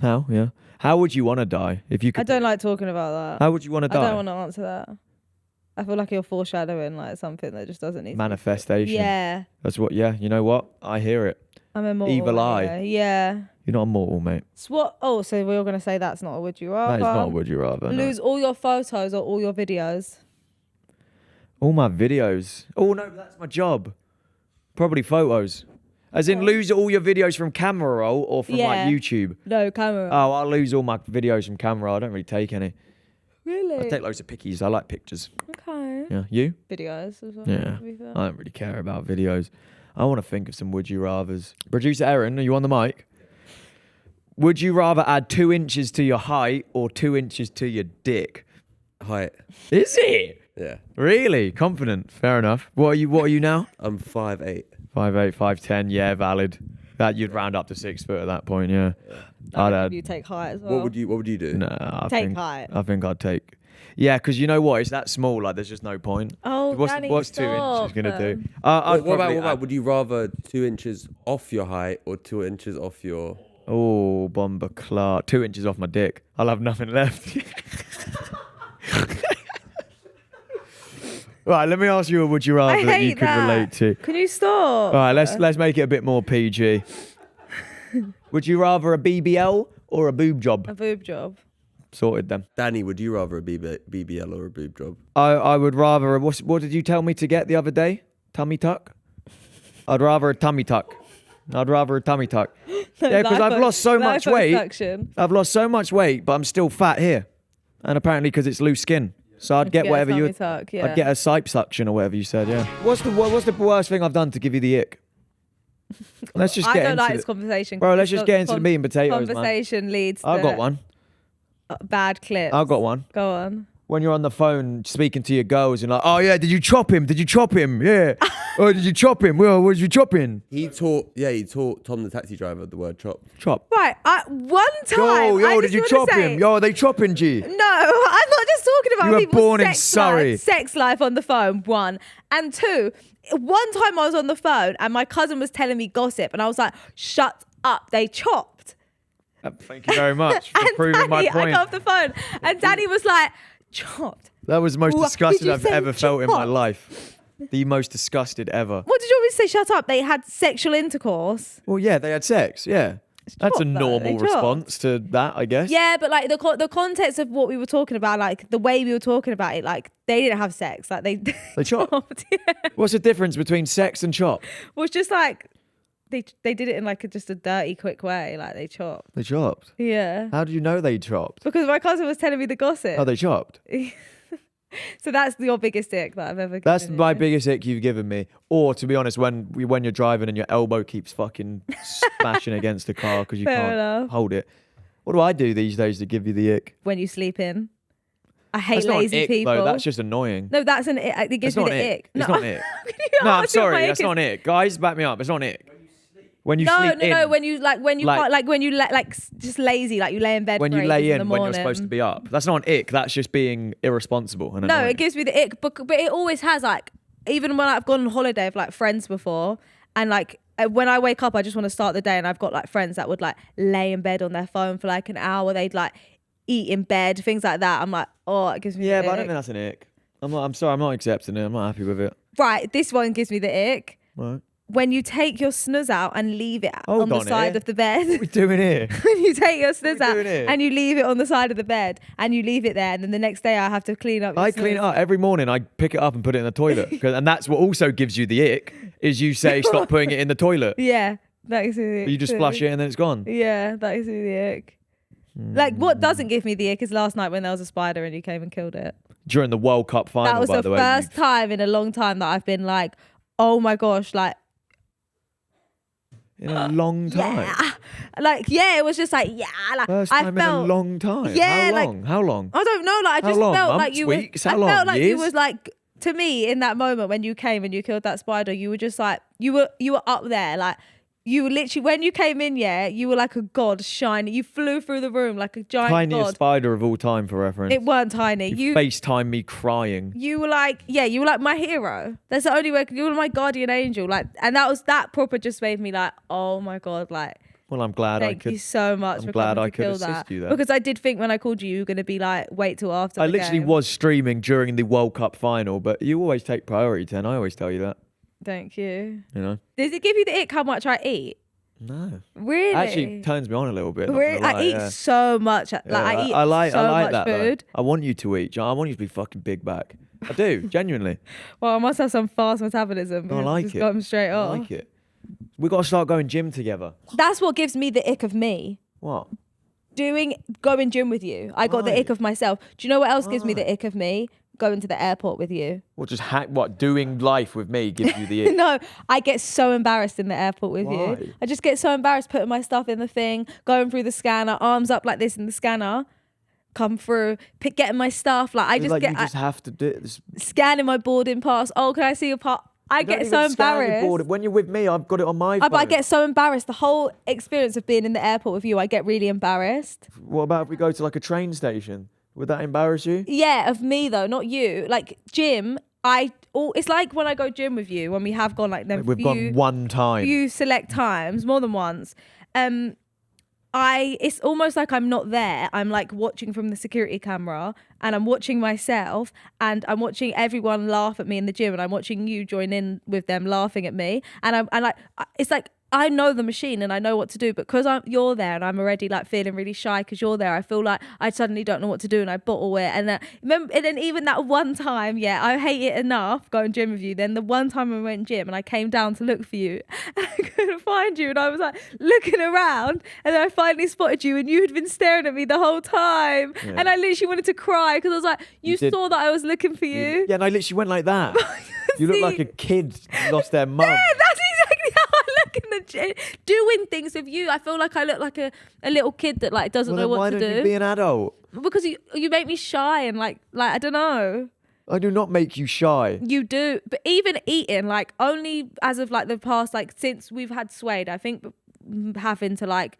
How? Yeah. How would you want to die if you could? I don't like talking about that. How would you want to I die? don't want to answer that. I feel like you're foreshadowing like something that just doesn't need Manifestation. Yeah. That's what. Yeah. You know what? I hear it. I'm immortal. Evil eye. anyway. Yeah. You're not immortal, mate. So what? Oh, so we're going to say that's not a would you rather. That is not a would you rather. No. Lose all your photos or all your videos. All my videos. Oh no, that's my job. Probably photos. As in, lose all your videos from camera roll or from like YouTube. No, camera. Oh, I'll lose all my videos from camera. I don't really take any. Really? I take loads of pickies. I like pictures. Okay. Yeah. You? Videos as well. Yeah. To be fair. I don't really care about videos. I want to think of some would you rathers. Producer Erin, are you on the mic? Would you rather add 2 inches to your height or 2 inches to your dick? Height. Is it? Yeah. Really? Confident. Fair enough. What are you now? I'm 5'8". 5'8", 5'10". Yeah, valid. That you'd round up to 6 foot at that point. Yeah. I'd add. You take height as well. What would you do? No, I Take think height. I think I'd take. Yeah, because you know what? It's that small. Like, there's just no point. Oh, Danny, what's 2 stop. inches gonna do? What about? Would you rather 2 inches off your height or 2 inches off your? Oh, Bomber Clark. 2 inches off my dick. I'll have nothing left. Right, let me ask you a would you rather I that hate you could that. relate to. Can you stop? All right, let's make it a bit more PG. Would you rather a BBL or a boob job? A boob job. Sorted then. Danny, would you rather a BBL or a boob job? I would rather what did you tell me to get the other day? Tummy tuck? I'd rather a tummy tuck. Yeah, because I've lost so much weight. I've lost so much weight, but I'm still fat here. And apparently because it's loose skin. So I'd get whatever you. Tuck, yeah. I'd get a sipe suction or whatever you said. Yeah. What's the worst thing I've done to give you the ick? Let's just get I don't into like this conversation. Bro, let's just get into the meat and potatoes, man. Conversation leads to I've got one. Bad clips. I've got one. Go on. When you're on the phone speaking to your girls and like, oh yeah, did you chop him? Yeah. Oh, did you chop him? Well, what did you chop him? He taught Tom the taxi driver the word chop. Chop. Right. One time. Yo, did you chop him? Yo, are they chopping G? No, I'm not just talking about You were people's born in Surrey. sex life on the phone, one. And two, one time I was on the phone and my cousin was telling me gossip and I was like, shut up, they chopped. Thank you very much for And proving my Danny, I point. got off the phone and Danny was like, chopped. That was the most What? disgusted Did you I've say ever felt in my chopped? life. The most disgusted ever. What did you want me to say? Shut up. They had sexual intercourse. Well, yeah, they had sex. Yeah. That's a chopped, though. normal They chopped. response to that, I guess. Yeah, but like the context of what we were talking about, like the way we were talking about it, like they didn't have sex. Like they chopped. Yeah. What's the difference between sex and chop? Well, it's just like they did it in like just a dirty, quick way. Like they chopped. They chopped. Yeah. How do you know they chopped? Because my cousin was telling me the gossip. Oh, they chopped. So that's your biggest dick that I've ever given That's you. my biggest ick you've given me. Or to be honest, when you're driving and your elbow keeps fucking smashing against the car because you Fair can't enough. hold it. What do I do these days to give you the ick? When you sleep in. I hate That's not an lazy ick, people. though. That's just annoying. No, that's an ick. It gives It's me not the an ick. ick. It's No. not an ick. How can you No, I'm ask if my sorry. ick That's is- not an ick. Guys, back me up. It's not an ick. When you No, sleep in. when you just lazy, like you lay in bed. When for you lay ages in the when morning. you're supposed to be up. That's not an ick. That's just being irresponsible. And No, annoying. it gives me the ick, but it always has like, even when I've gone on holiday with like friends before, and like when I wake up, I just want to start the day, and I've got like friends that would like lay in bed on their phone for like an hour. They'd like eat in bed, things like that. I'm like, oh, it gives me Yeah, the but I don't ick. think that's an ick. I'm sorry. I'm not accepting it. I'm not happy with it. Right, this one gives me the ick. Right. When you take your snooze out and leave it Hold on the on side here. of the bed. What are we doing here? When you take your snooze we out doing here? and you leave it on the side of the bed and you leave it there, and then the next day I have to clean up. Your I clean it snooze. up every morning. I pick it up and put it in the toilet, and that's what also gives you the ick. Is you say stop putting it in the toilet, Yeah, that is the ick. but you just too. flush it and then it's gone. Yeah, that is the ick. Like, what doesn't give me the ick is last night when there was a spider and you came and killed it. During the World Cup final, That was by the the way. first time in a long time that I've been like, oh my gosh, like, In a long time. yeah. Like, yeah, it was just like, yeah. Like, First I time felt, in a long time. Yeah, How long? How long? I don't know, like, I How just long? felt like Months, you weeks? were, How I long? felt like you Years? was like, to me, in that moment when you came and you killed that spider, you were just like, you were up there, like, you were literally, when you came in, yeah, you were like a god shining. You flew through the room like a giant Tiniest god. spider of all time, for reference. It weren't tiny. You FaceTime me crying. You were like, yeah, you were like my hero. That's the only way. You were my guardian angel. Like, and that proper just made me like, oh my god, like. Well, I'm glad Thank you so much. I'm for glad coming I to could kill assist that. you there. Because I did think when I called you, you were going to be like, wait till after. I the literally game. was streaming during the World Cup final, but you always take priority, Ten. I always tell you that. Thank you. You know? Does it give you the ick how much I eat? No. Really? Actually turns me on a little bit. not Really? gonna lie, I eat yeah. so much. Like, Yeah, I eat I like so like much that food. though. I want you to eat. I want you to be fucking big back. I do, genuinely. Well, I must have some fast metabolism. Because like it's it. Gone straight I off. like it. We got to start going gym together. That's what gives me the ick of me. What? Going gym with you. I got the Why? ick of myself. Do you know what else gives me Why? the ick of me? Going to the airport with you. What, just doing life with me gives you the ick? No, I get so embarrassed in the airport with Why? you. I just get so embarrassed putting my stuff in the thing, going through the scanner, arms up like this in the scanner, come through, getting my stuff. Like I It's just like get you just have to do this. scanning my boarding pass. Oh, can I see your part? I You don't get so even scan your embarrassed. board. When you're with me, I've got it on my phone. But I get so embarrassed. The whole experience of being in the airport with you, I get really embarrassed. What about if we go to like a train station? Would that embarrass you? Yeah, of me though, not you. Like gym, it's like when I go gym with you, when we have gone like them. We've gone one time. Few select times, more than once. It's almost like I'm not there. I'm like watching from the security camera and I'm watching myself and I'm watching everyone laugh at me in the gym and I'm watching you join in with them laughing at me. And it's like, I know the machine and I know what to do, but because you're there and I'm already like feeling really shy because you're there, I feel like I suddenly don't know what to do and I bottle it. And then even that one time, yeah, I hate it enough going gym with you. Then the one time I went gym and I came down to look for you and I couldn't find you and I was like looking around and then I finally spotted you and you had been staring at me the whole time. Yeah. And I literally wanted to cry because I was like, you saw that I was looking for you. Yeah, and I literally went like that. You look See? like a kid lost their mum. Yeah, that's exactly how I look in the gym. Doing things with you, I feel like I look like a little kid that like doesn't Well, know then why what to don't do. you be an adult? Because you make me shy and like I don't know. I do not make you shy. You do, but even eating, like only as of like the past, like since we've had Suede, I think having to like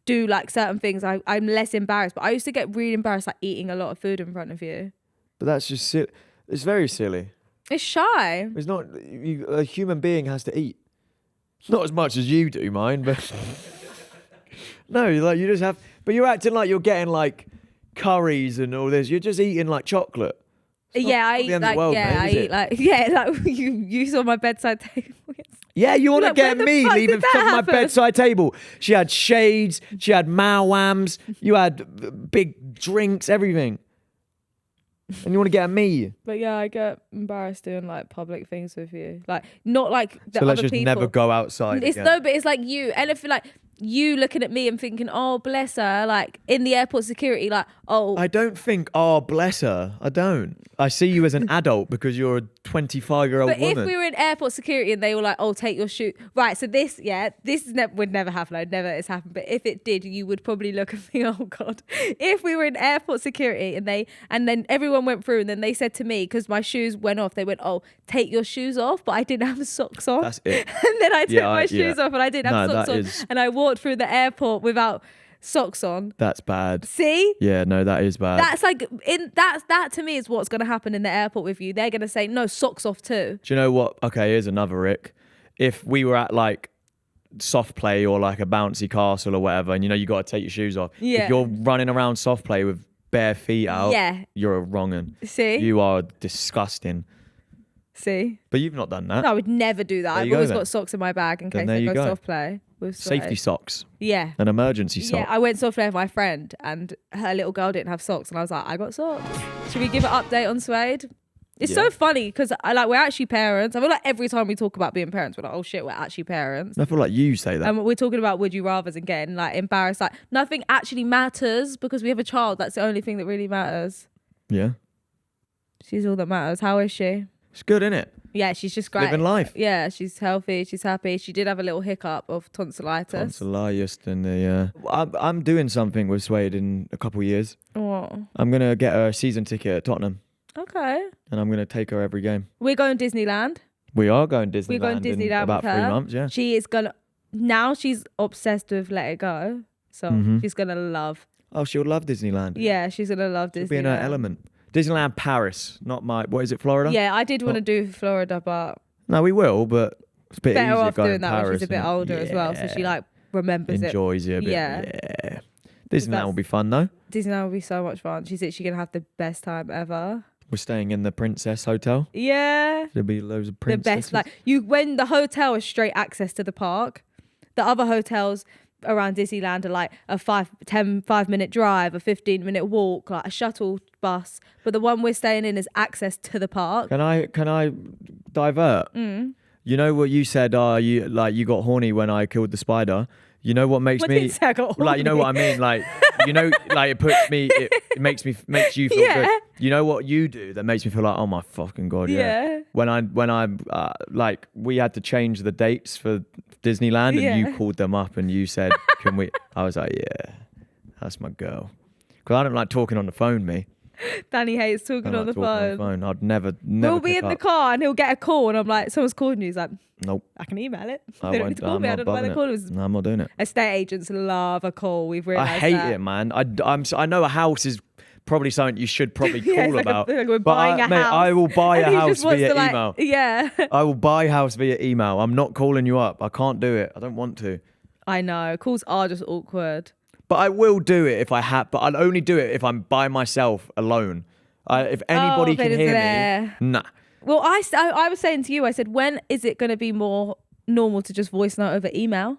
do like certain things, I'm less embarrassed. But I used to get really embarrassed like eating a lot of food in front of you. But that's just silly. It's very silly. It's shy. It's not. A human being has to eat. Not as much as you do, mind, but no, like you just have. But you're acting like you're getting like curries and all this. You're just eating like chocolate. Yeah, I the eat end of the like world, yeah, mate, I is eat it? like yeah, like you saw my bedside table. Yeah, you want to Like, where get the me fuck leaving did that from my happen? bedside table. She had shades, she had mawams, you had big drinks, everything. And you want to get at me. But yeah, I get embarrassed doing like public things with you, like not like the So let's other just people. never go outside It's again. no, but it's like you, and if like you looking at me and thinking, oh bless her, like in the airport security, like oh I don't think, oh, bless her. I don't. I see you as an adult because you're a 25-year-old But woman. if we were in airport security and they were like, "Oh, take your shoe," right? So this would never happen. It's happened. But if it did, you would probably look and think, "Oh God!" If we were in airport security and then everyone went through and then they said to me because my shoes went off, they went, "Oh, take your shoes off," but I didn't have socks on. That's it. And then I took Yeah, my yeah. shoes off and I didn't have No, socks that on, is- and I walked through the airport without socks on. That's bad. See? Yeah, no, that is bad. That's like that to me is what's going to happen in the airport with you. They're going to say no, socks off too. Do you know what? Okay, here's another Rick. If we were at like soft play or like a bouncy castle or whatever, and you know you got to take your shoes off. Yeah. If you're running around soft play with bare feet out, Yeah. you're a wrong un. See? You are disgusting. See? But you've not done that. No, I would never do that. There I've you go always then. got socks in my bag in Then case there I you go go. soft play with Suede. Safety socks. Yeah. An emergency sock. Yeah, I went soft play with my friend and her little girl didn't have socks and I was like, I got socks. Should we give an update on Suede? It's Yeah. so funny because we're actually parents. I feel like every time we talk about being parents, we're like, oh shit, we're actually parents. I feel like you say that. And we're talking about would you rathers and getting like embarrassed. Like nothing actually matters because we have a child. That's the only thing that really matters. Yeah. She's all that matters. How is she? It's good, isn't it? Yeah, she's just great. Living life. Yeah, she's healthy. She's happy. She did have a little hiccup of tonsillitis. Tonsillitis and the. I'm doing something with Suede in a couple of years. What? I'm gonna get a season ticket at Tottenham, Okay. and I'm gonna take her every game. We're going Disneyland. We are going Disneyland. We're going in Disneyland about with 3 her. months. Yeah. She is gonna. Now she's obsessed with Let It Go, so she's gonna love. Oh, she'll love Disneyland. Yeah, she's gonna love Disneyland. She'll be in her element. Disneyland Paris, not what is it, Florida? Yeah, I did want to do Florida, but No, we will, but it's a bit better easier off going doing that when Paris, she's a bit isn't it? older as well, so she Yeah. like remembers Enjoys it a bit. Yeah. Yeah. Disneyland will be fun though. it. Disneyland will be so much fun. She's actually gonna have the best time ever. We're staying in the Princess Hotel. Yeah, There'll be loads of the princesses. best. Like when the hotel is straight access to the park, the other hotels around Disneyland are like a 5-minute drive, a 15-minute walk, like a shuttle bus. But the one we're staying in is access to the park. Can I divert? You know what you said? You got horny when I killed the spider. You know what makes What me did you say I got like? You know what I mean? Like it makes you feel Yeah. good. You know what you do that makes me feel like, oh my fucking god, yeah. When I like we had to change the dates for Disneyland and Yeah. you called them up and you said, can we? I was like, yeah, that's my girl. Because I don't like talking on the phone, me. Danny hates I talking don't on like the talking phone. I'd never. We'll be pick in the up. car and he'll get a call and I'm like, someone's calling you. He's like, Nope. I can email it. I They don't won't. need to call I'm me. I not don't know why bugging they it. call us. No, I'm not doing it. Estate agents love a call. We've realised I hate that. it, man. I know a house is probably something you should probably call Yeah, it's like about. like we're but buying a mate, house. I will buy And a he house just wants via to, like, email. Yeah. I will buy a house via email. I'm not calling you up. I can't do it. I don't want to. I know. Calls are just awkward. But I will do it if I have. But I'll only do it if I'm by myself alone. If anybody if can it hear is there. me, nah. Well, I was saying to you, I said, when is it going to be more normal to just voice note over email?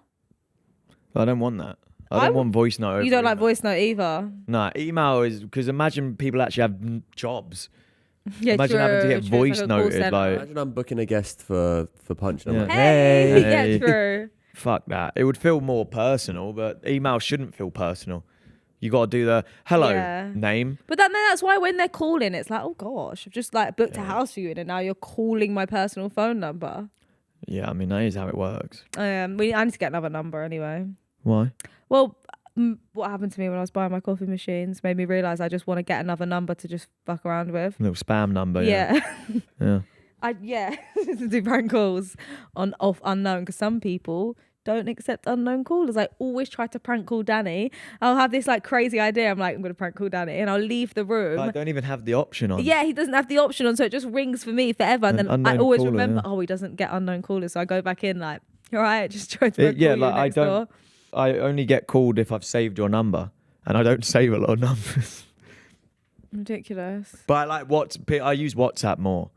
I don't want that. I don't want voice note. You over don't like email. voice note either. Nah, email is because imagine people actually have jobs. Yeah, Imagine having to get true. voice It's like a call noted, centre. like- Imagine I'm booking a guest for Punchin. I'm Yeah. like, Hey, Hey. yeah, true. Fuck that. It would feel more personal, but email shouldn't feel personal. You got to do the hello Yeah. name. But then that's why when they're calling, it's like, oh gosh, I've just like booked a house for you, and now you're calling my personal phone number. Yeah, I mean, that is how it works. I need to get another number anyway. Why? Well, what happened to me when I was buying my coffee machines made me realise I just want to get another number to just fuck around with. A little spam number. Yeah. Yeah. To do prank calls off unknown, because some people don't accept unknown callers. I always try to prank call Danny. I'll have this like crazy idea. I'm like, I'm going to prank call Danny, and I'll leave the room. I don't even have the option on. Yeah, he doesn't have the option on, so it just rings for me forever. And An then I unknown always caller, remember, yeah. oh, he doesn't get unknown callers. So I go back in like, all right, just try to Yeah, call like you I next don't. door. I only get called if I've saved your number, and I don't save a lot of numbers. Ridiculous. But I use WhatsApp more.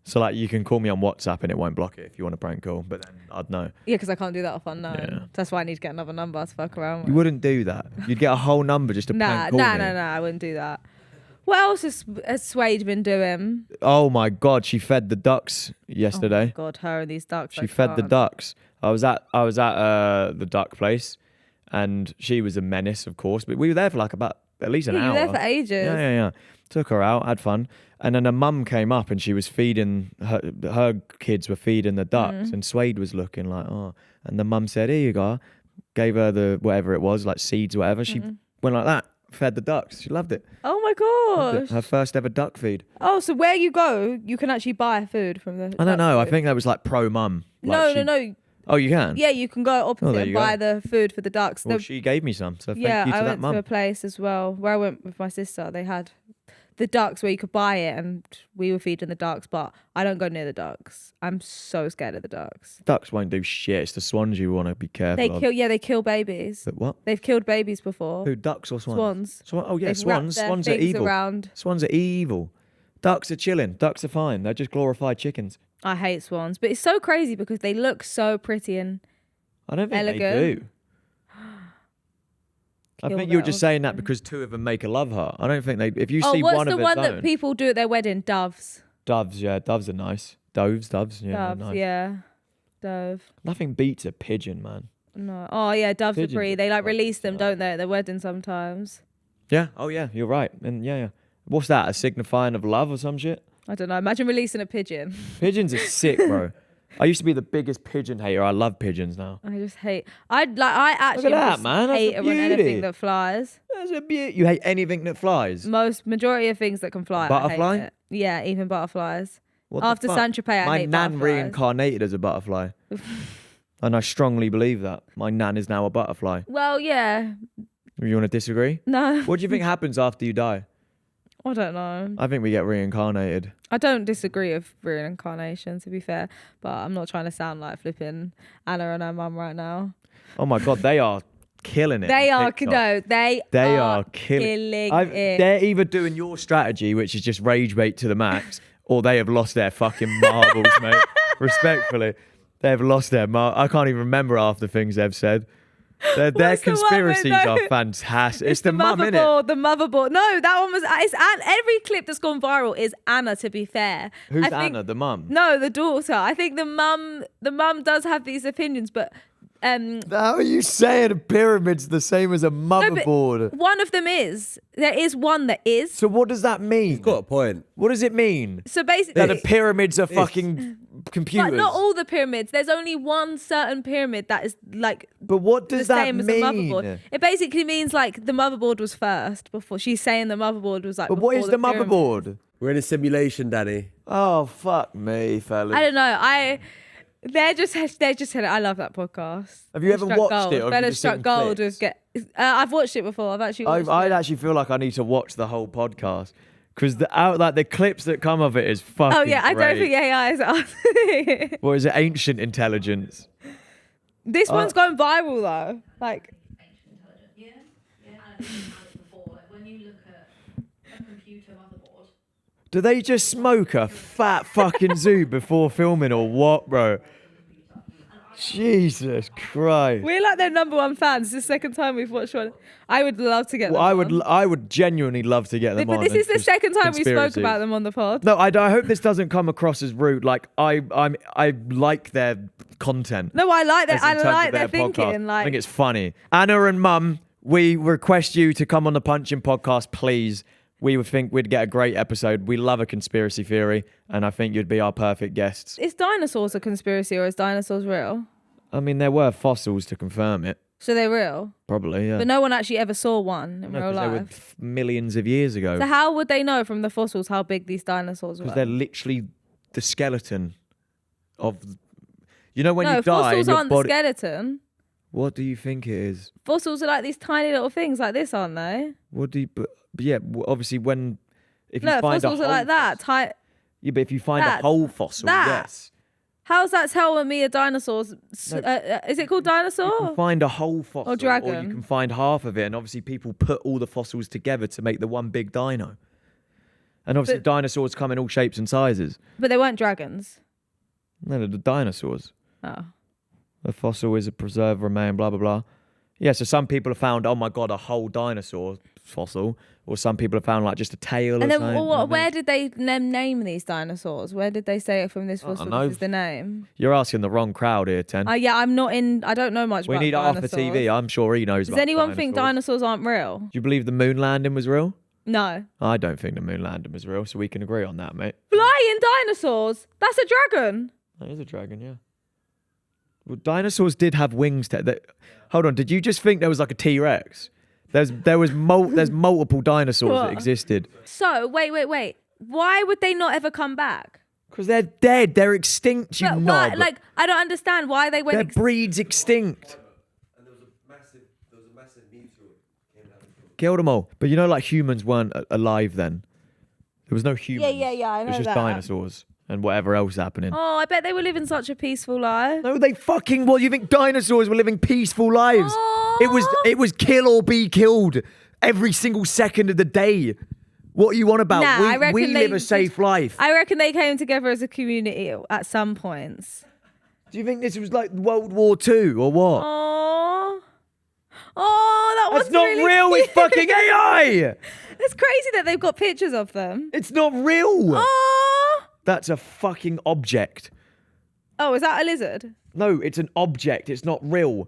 So like you can call me on WhatsApp and it won't block it if you want a prank call. But then I'd know. Yeah, because I can't do that off unknown. Yeah. That's why I need to get another number to fuck around with. You wouldn't do that. You'd get a whole number just to Nah, prank call me. I wouldn't do that. What else has Suede been doing? Oh my god, she fed the ducks yesterday. Oh my God, her and these ducks. She fed the ducks. I was at the duck place, and she was a menace, of course. But we were there for like about at least an Yeah, you hour. were there for ages. Yeah. Took her out, had fun, and then her mum came up and she was feeding her kids were feeding the ducks, and Suede was looking like, oh, and the mum said, here you go, gave her the whatever it was, like seeds, or whatever. She went like that, fed the ducks. She loved it. Oh my Loved it. gosh. Her first ever duck feed. Oh, so where you go, you can actually buy food from the. I don't know. I food. think that was like pro mum. Like No. Oh, you can. Yeah, you can go opposite there and you go. buy the food for the ducks. Well, she gave me some, so thank Yeah, you to I that went to mum. a place as well where I went with my sister. They had the ducks where you could buy it, and we were feeding the ducks. But I don't go near the ducks. I'm so scared of the ducks. Ducks won't do shit. It's the swans you want to be careful They of. kill. Yeah, they kill babies. But what? They've killed babies before. Who? Ducks or swans? Swans. Oh yeah, They've swans. wrapped their Swans are things evil. around. Swans are evil. Ducks are chilling. Ducks are fine. They're just glorified chickens. I hate swans, but it's so crazy because they look so pretty and I don't think elegant. they do. I Kill think you're them. just saying that because two of them make a love heart. I don't think they. If you Oh, see what's one the of it, one that don't. people do at their wedding? Doves. Doves, yeah, doves are nice. Doves, yeah, Doves, nice. yeah. Dove. Nothing beats a pigeon, man. No. Oh yeah, doves Pigeons are pretty. are They like fucking release them, sick. don't they? At their wedding sometimes. Yeah, oh yeah, you're right. And yeah. What's that? A signifying of love or some shit? I don't know. Imagine releasing a pigeon. Pigeons are sick, bro. I used to be the biggest pigeon hater. I love pigeons now. I just hate. I actually that, just man. That's hate a it when anything beauty. that flies. That's a beauty. You hate anything that flies? Majority of things that can fly. Butterfly? I hate it. Yeah, even butterflies. What the After fuck? Saint Tropez, I My hate nan butterflies. reincarnated as a butterfly. And I strongly believe that. My nan is now a butterfly. Well, yeah. You want to disagree? No, What do you think happens after you die? I don't know. I think we get reincarnated. I don't disagree with reincarnation, to be fair, but I'm not trying to sound like flipping Anna and her mum right now. Oh my God, they are killing it. They on are, TikTok. no, they are killing it. They're either doing your strategy, which is just rage bait to the max, or they have lost their fucking marbles, mate. Respectfully, they have lost their I can't even remember half the things they've said. Their What's the one conspiracies with are fantastic. It's the mum, innit? motherboard. The motherboard. No, that one was. It's every clip that's gone viral is Anna. To be fair, Who's I think, Anna, the mum? No, the daughter. I think the mum does have these opinions, but How are you saying a pyramid's the same as a motherboard? one of them is. There is one that is. So what does that mean? Got a point. What does it mean? So basically, That the pyramids are fucking computers. but not all the pyramids. There's only one certain pyramid that is like But what the does that same mean? as the motherboard. It basically means like the motherboard was first before she's saying the motherboard was like. But what before is the pyramid. motherboard? We're in a simulation, Danny. Oh fuck me, fellas. I don't know. They're just I love that podcast. Have you ever Struck watched gold. it, or have you Fellas just struck seen gold clips? with I've watched it before. I've actually watched I it. actually feel like I need to watch the whole podcast because the clips that come of it is fucking. Oh yeah, I don't great. think AI is. What is it? Ancient intelligence. This one's going viral though. Like Ancient intelligence. Yeah. And I think you've had it before. Like when you look at a computer motherboard. Do they just smoke a fat fucking zoo before filming or what, bro? Jesus Christ. we're like their number one fans. It's the second time we've watched one. I would love to get them. Well, on. I would genuinely love to get them But on. this and is the just second time we spoke conspiracies. about them on the pod. No, I hope this doesn't come across as rude. Like I like their content. No, I like that. as in I terms like of their podcast. thinking. I Like think it's funny. Anna and Mum, we request you to come on the Punchin podcast, please. We would think we'd get a great episode. We love a conspiracy theory, and I think you'd be our perfect guests. is dinosaurs a conspiracy or is dinosaurs real? I mean, there were fossils to confirm it, So they're real, probably, yeah. but no one actually ever saw one in No, real 'cause they were life. millions of years ago. So how would they know from the fossils how big these dinosaurs were? Because they're literally the skeleton of. You know when no, you die, fossils your aren't body. the skeleton. What do you think it is? Fossils are like these tiny little things like this, aren't they? What do you? But yeah, obviously when if you No, find fossils a are whole like that. Yeah, but if you find That- a whole fossil, that. yes. How's that telling me a dinosaur's? No. Is it called You dinosaur? can find a whole fossil, or dragon. you can find half of it, and obviously people put all the fossils together to make the one big dino. And obviously But- dinosaurs come in all shapes and sizes. But they weren't dragons. No, they're the dinosaurs. Oh. A fossil is a preserved remain, blah, blah, blah. Yeah, so some people have found, oh my God, a whole dinosaur fossil. Or some people have found like just a tail And or then something. you know what I where mean? did they name these dinosaurs? Where did they say from this fossil know. this is the name? You're asking the wrong crowd here, Ten. Yeah, I'm not in. I don't know much We about need it off the dinosaurs. TV. I'm sure he knows Does about anyone think dinosaurs. dinosaurs aren't real? Do you believe the moon landing was real? No. I don't think the moon landing was real, so we can agree on that, mate. Flying dinosaurs? That's a dragon. That is a dragon, yeah. Well, dinosaurs did have wings. Hold on, did you just think there was like a T-Rex? There's multiple dinosaurs What? that existed. So wait. Why would they not ever come back? Because they're dead. They're extinct, you But why? knob. Like I don't understand why they went. Their breed's extinct. And there was a massive meteor came down. Killed them all. But you know, like humans weren't alive then. There was no humans. Yeah. I It know was just that. dinosaurs and whatever else happening. Oh, I bet they were living such a peaceful life. No, they fucking was. You think dinosaurs were living peaceful lives? Oh. It was kill or be killed every single second of the day. What are you on about? Nah, I reckon we they live a safe life. I reckon they came together as a community at some points. Do you think this was like World War II or what? Oh, that was That's not really real. cute. It's fucking AI. It's crazy that they've got pictures of them. It's not real. Oh, That's a fucking object. Oh, is that a lizard? No, it's an object. It's not real.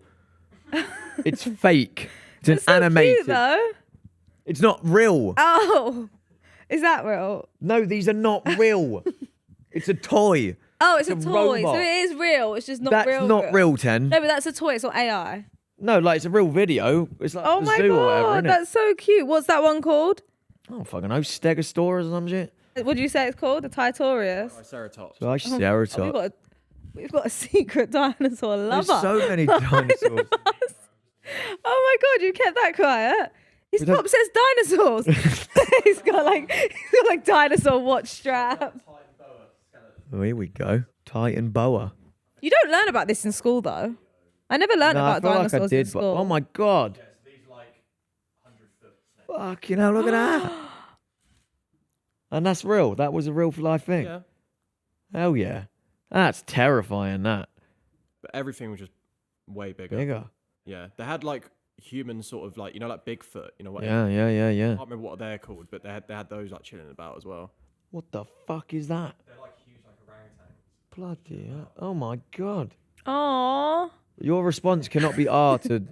It's fake. It's It's so an animated. cute, though. It's not real. Oh, is that real? No, these are not real. It's a toy. Oh, it's a It's a toy. robot. So it is real. It's just not That's real. not real, Ten. No, but that's a toy. It's not AI. No, like it's a real video. It's like Oh the my zoo or whatever, god, innit? that's so cute. What's that one called? I don't fucking know. Stegosaurus or some shit. What do you say it's called? The Titarius. Triceratops. So I Oh, Ceratops. we've got a secret dinosaur lover. There's so many dinosaurs. Oh my god, you kept that quiet. His We don't- top says dinosaurs. he's got like dinosaur watch strap. Oh, here we go. Titan boa. You don't learn about this in school though. I never learned No, I about feel like dinosaurs I in did, but school. oh my god. Fucking hell, look at that. And that's real. That was a real life thing. Yeah. Hell yeah. That's terrifying, that. But everything was just way bigger. Bigger. Yeah. They had like human sort of like, you know, like Bigfoot, you know what? Yeah. I can't remember what they're called, but they had those like chilling about as well. What the fuck is that? They're like huge like orangutans. Bloody hell. Oh my god. Aww. Your response cannot be to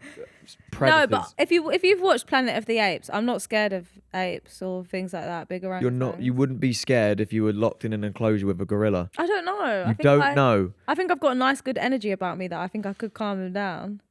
predators. No, but if you've watched Planet of the Apes, I'm not scared of apes or things like that. Big orangutans. You're not. You wouldn't be scared if you were locked in an enclosure with a gorilla. I don't know. You don't know. I think I've got a nice, good energy about me that I think I could calm them down.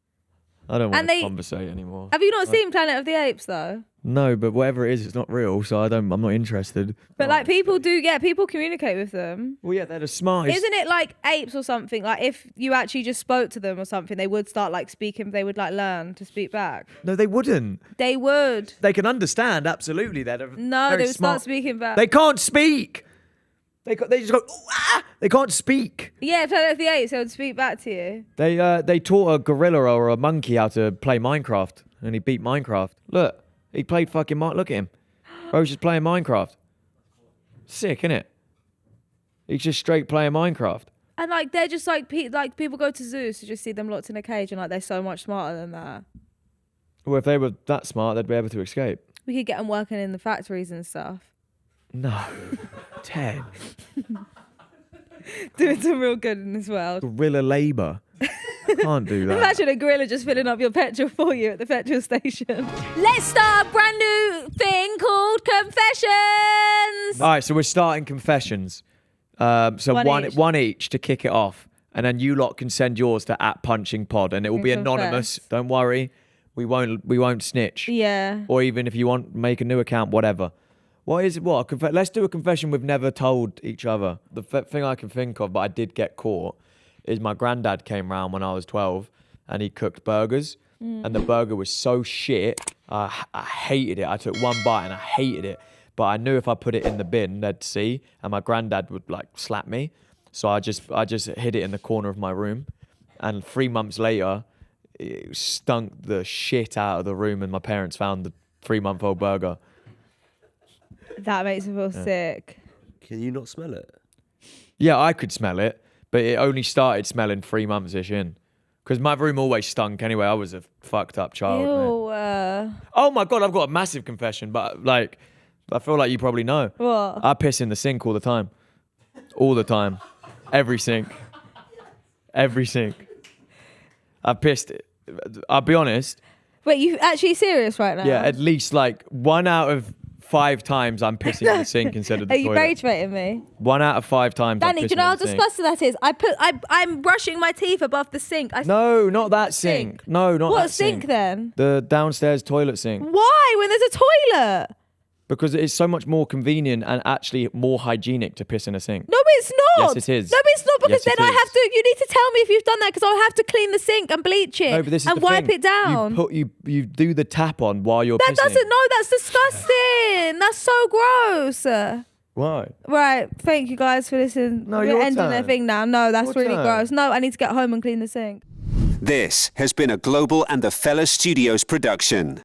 I don't want And to they- conversate anymore. Have you not seen Planet of the Apes though? No, but whatever it is, it's not real, so I'm not interested. But like people do, yeah, people communicate with them. Well, yeah, they're the smartest. Isn't it like apes or something? Like if you actually just spoke to them or something, they would start like speaking. They would like learn to speak back. No, they wouldn't. They would. They can understand, absolutely. They're No, very they would smart. start speaking back. They can't speak. They just go. "Ooh, ah!" They can't speak. Yeah, Planet of the Apes, they would speak back to you. They taught a gorilla or a monkey how to play Minecraft, and he beat Minecraft. Look, he played fucking Look at him. Bro's just playing Minecraft. Sick, innit? He's just straight playing Minecraft. And like they're just like people go to zoos to just see them locked in a cage, and like they're so much smarter than that. Well, if they were that smart, they'd be able to escape. We could get them working in the factories and stuff. No. 10. Doing some real good in this world. Gorilla labour. Can't do that. Imagine a gorilla just filling up your petrol for you at the petrol station. Let's start a brand new thing called confessions. All right, so we're starting confessions. So One each. one each to kick it off. And then you lot can send yours to @PunchingPod, and it will be And anonymous. confess. Don't worry. We won't snitch. Yeah. Or even if you want, make a new account, whatever. What is it? What? Let's do a confession we've never told each other. The thing I can think of, but I did get caught, is my granddad came round when I was 12 and he cooked burgers. And the burger was so shit. I hated it. I took one bite and I hated it. But I knew if I put it in the bin, they'd see. And my granddad would like slap me. So I just hid it in the corner of my room. And 3 months later, it stunk the shit out of the room and my parents found the 3-month-old burger. That makes me feel sick. Can you not smell it? Yeah, I could smell it, but it only started smelling 3 months-ish in. Because my room always stunk anyway. I was a fucked up child. Man. Ew. Oh my God, I've got a massive confession, but like, I feel like you probably know. What? I piss in the sink all the time. All the time. Every sink. Every sink. I pissed. I'll be honest. Wait, you actually serious right now? Yeah, at least like 1 out of 5 times I'm pissing in the sink instead of the Are you toilet. rage baiting me? 1 out of 5 times I'm Danny, pissing do you know how in the sink. disgusting that is? I'm brushing my teeth above the sink. No, not that sink. No, not What that sink then? The downstairs toilet sink. Why? When there's a toilet? Because it's so much more convenient and actually more hygienic to piss in a sink. No, it's not. Yes, it is. No, it's not, because Yes, then it I is. have to. You need to tell me if you've done that, because I'll have to clean the sink and bleach it No, but this is and the wipe thing. it down. You do the tap on while you're That pissing. doesn't. No, that's disgusting. That's so gross. Why? Right. Thank you guys for listening. No, We're your ending turn. their thing now. No, that's Your really turn. gross. No, I need to get home and clean the sink. This has been a Global and the Fella Studios production.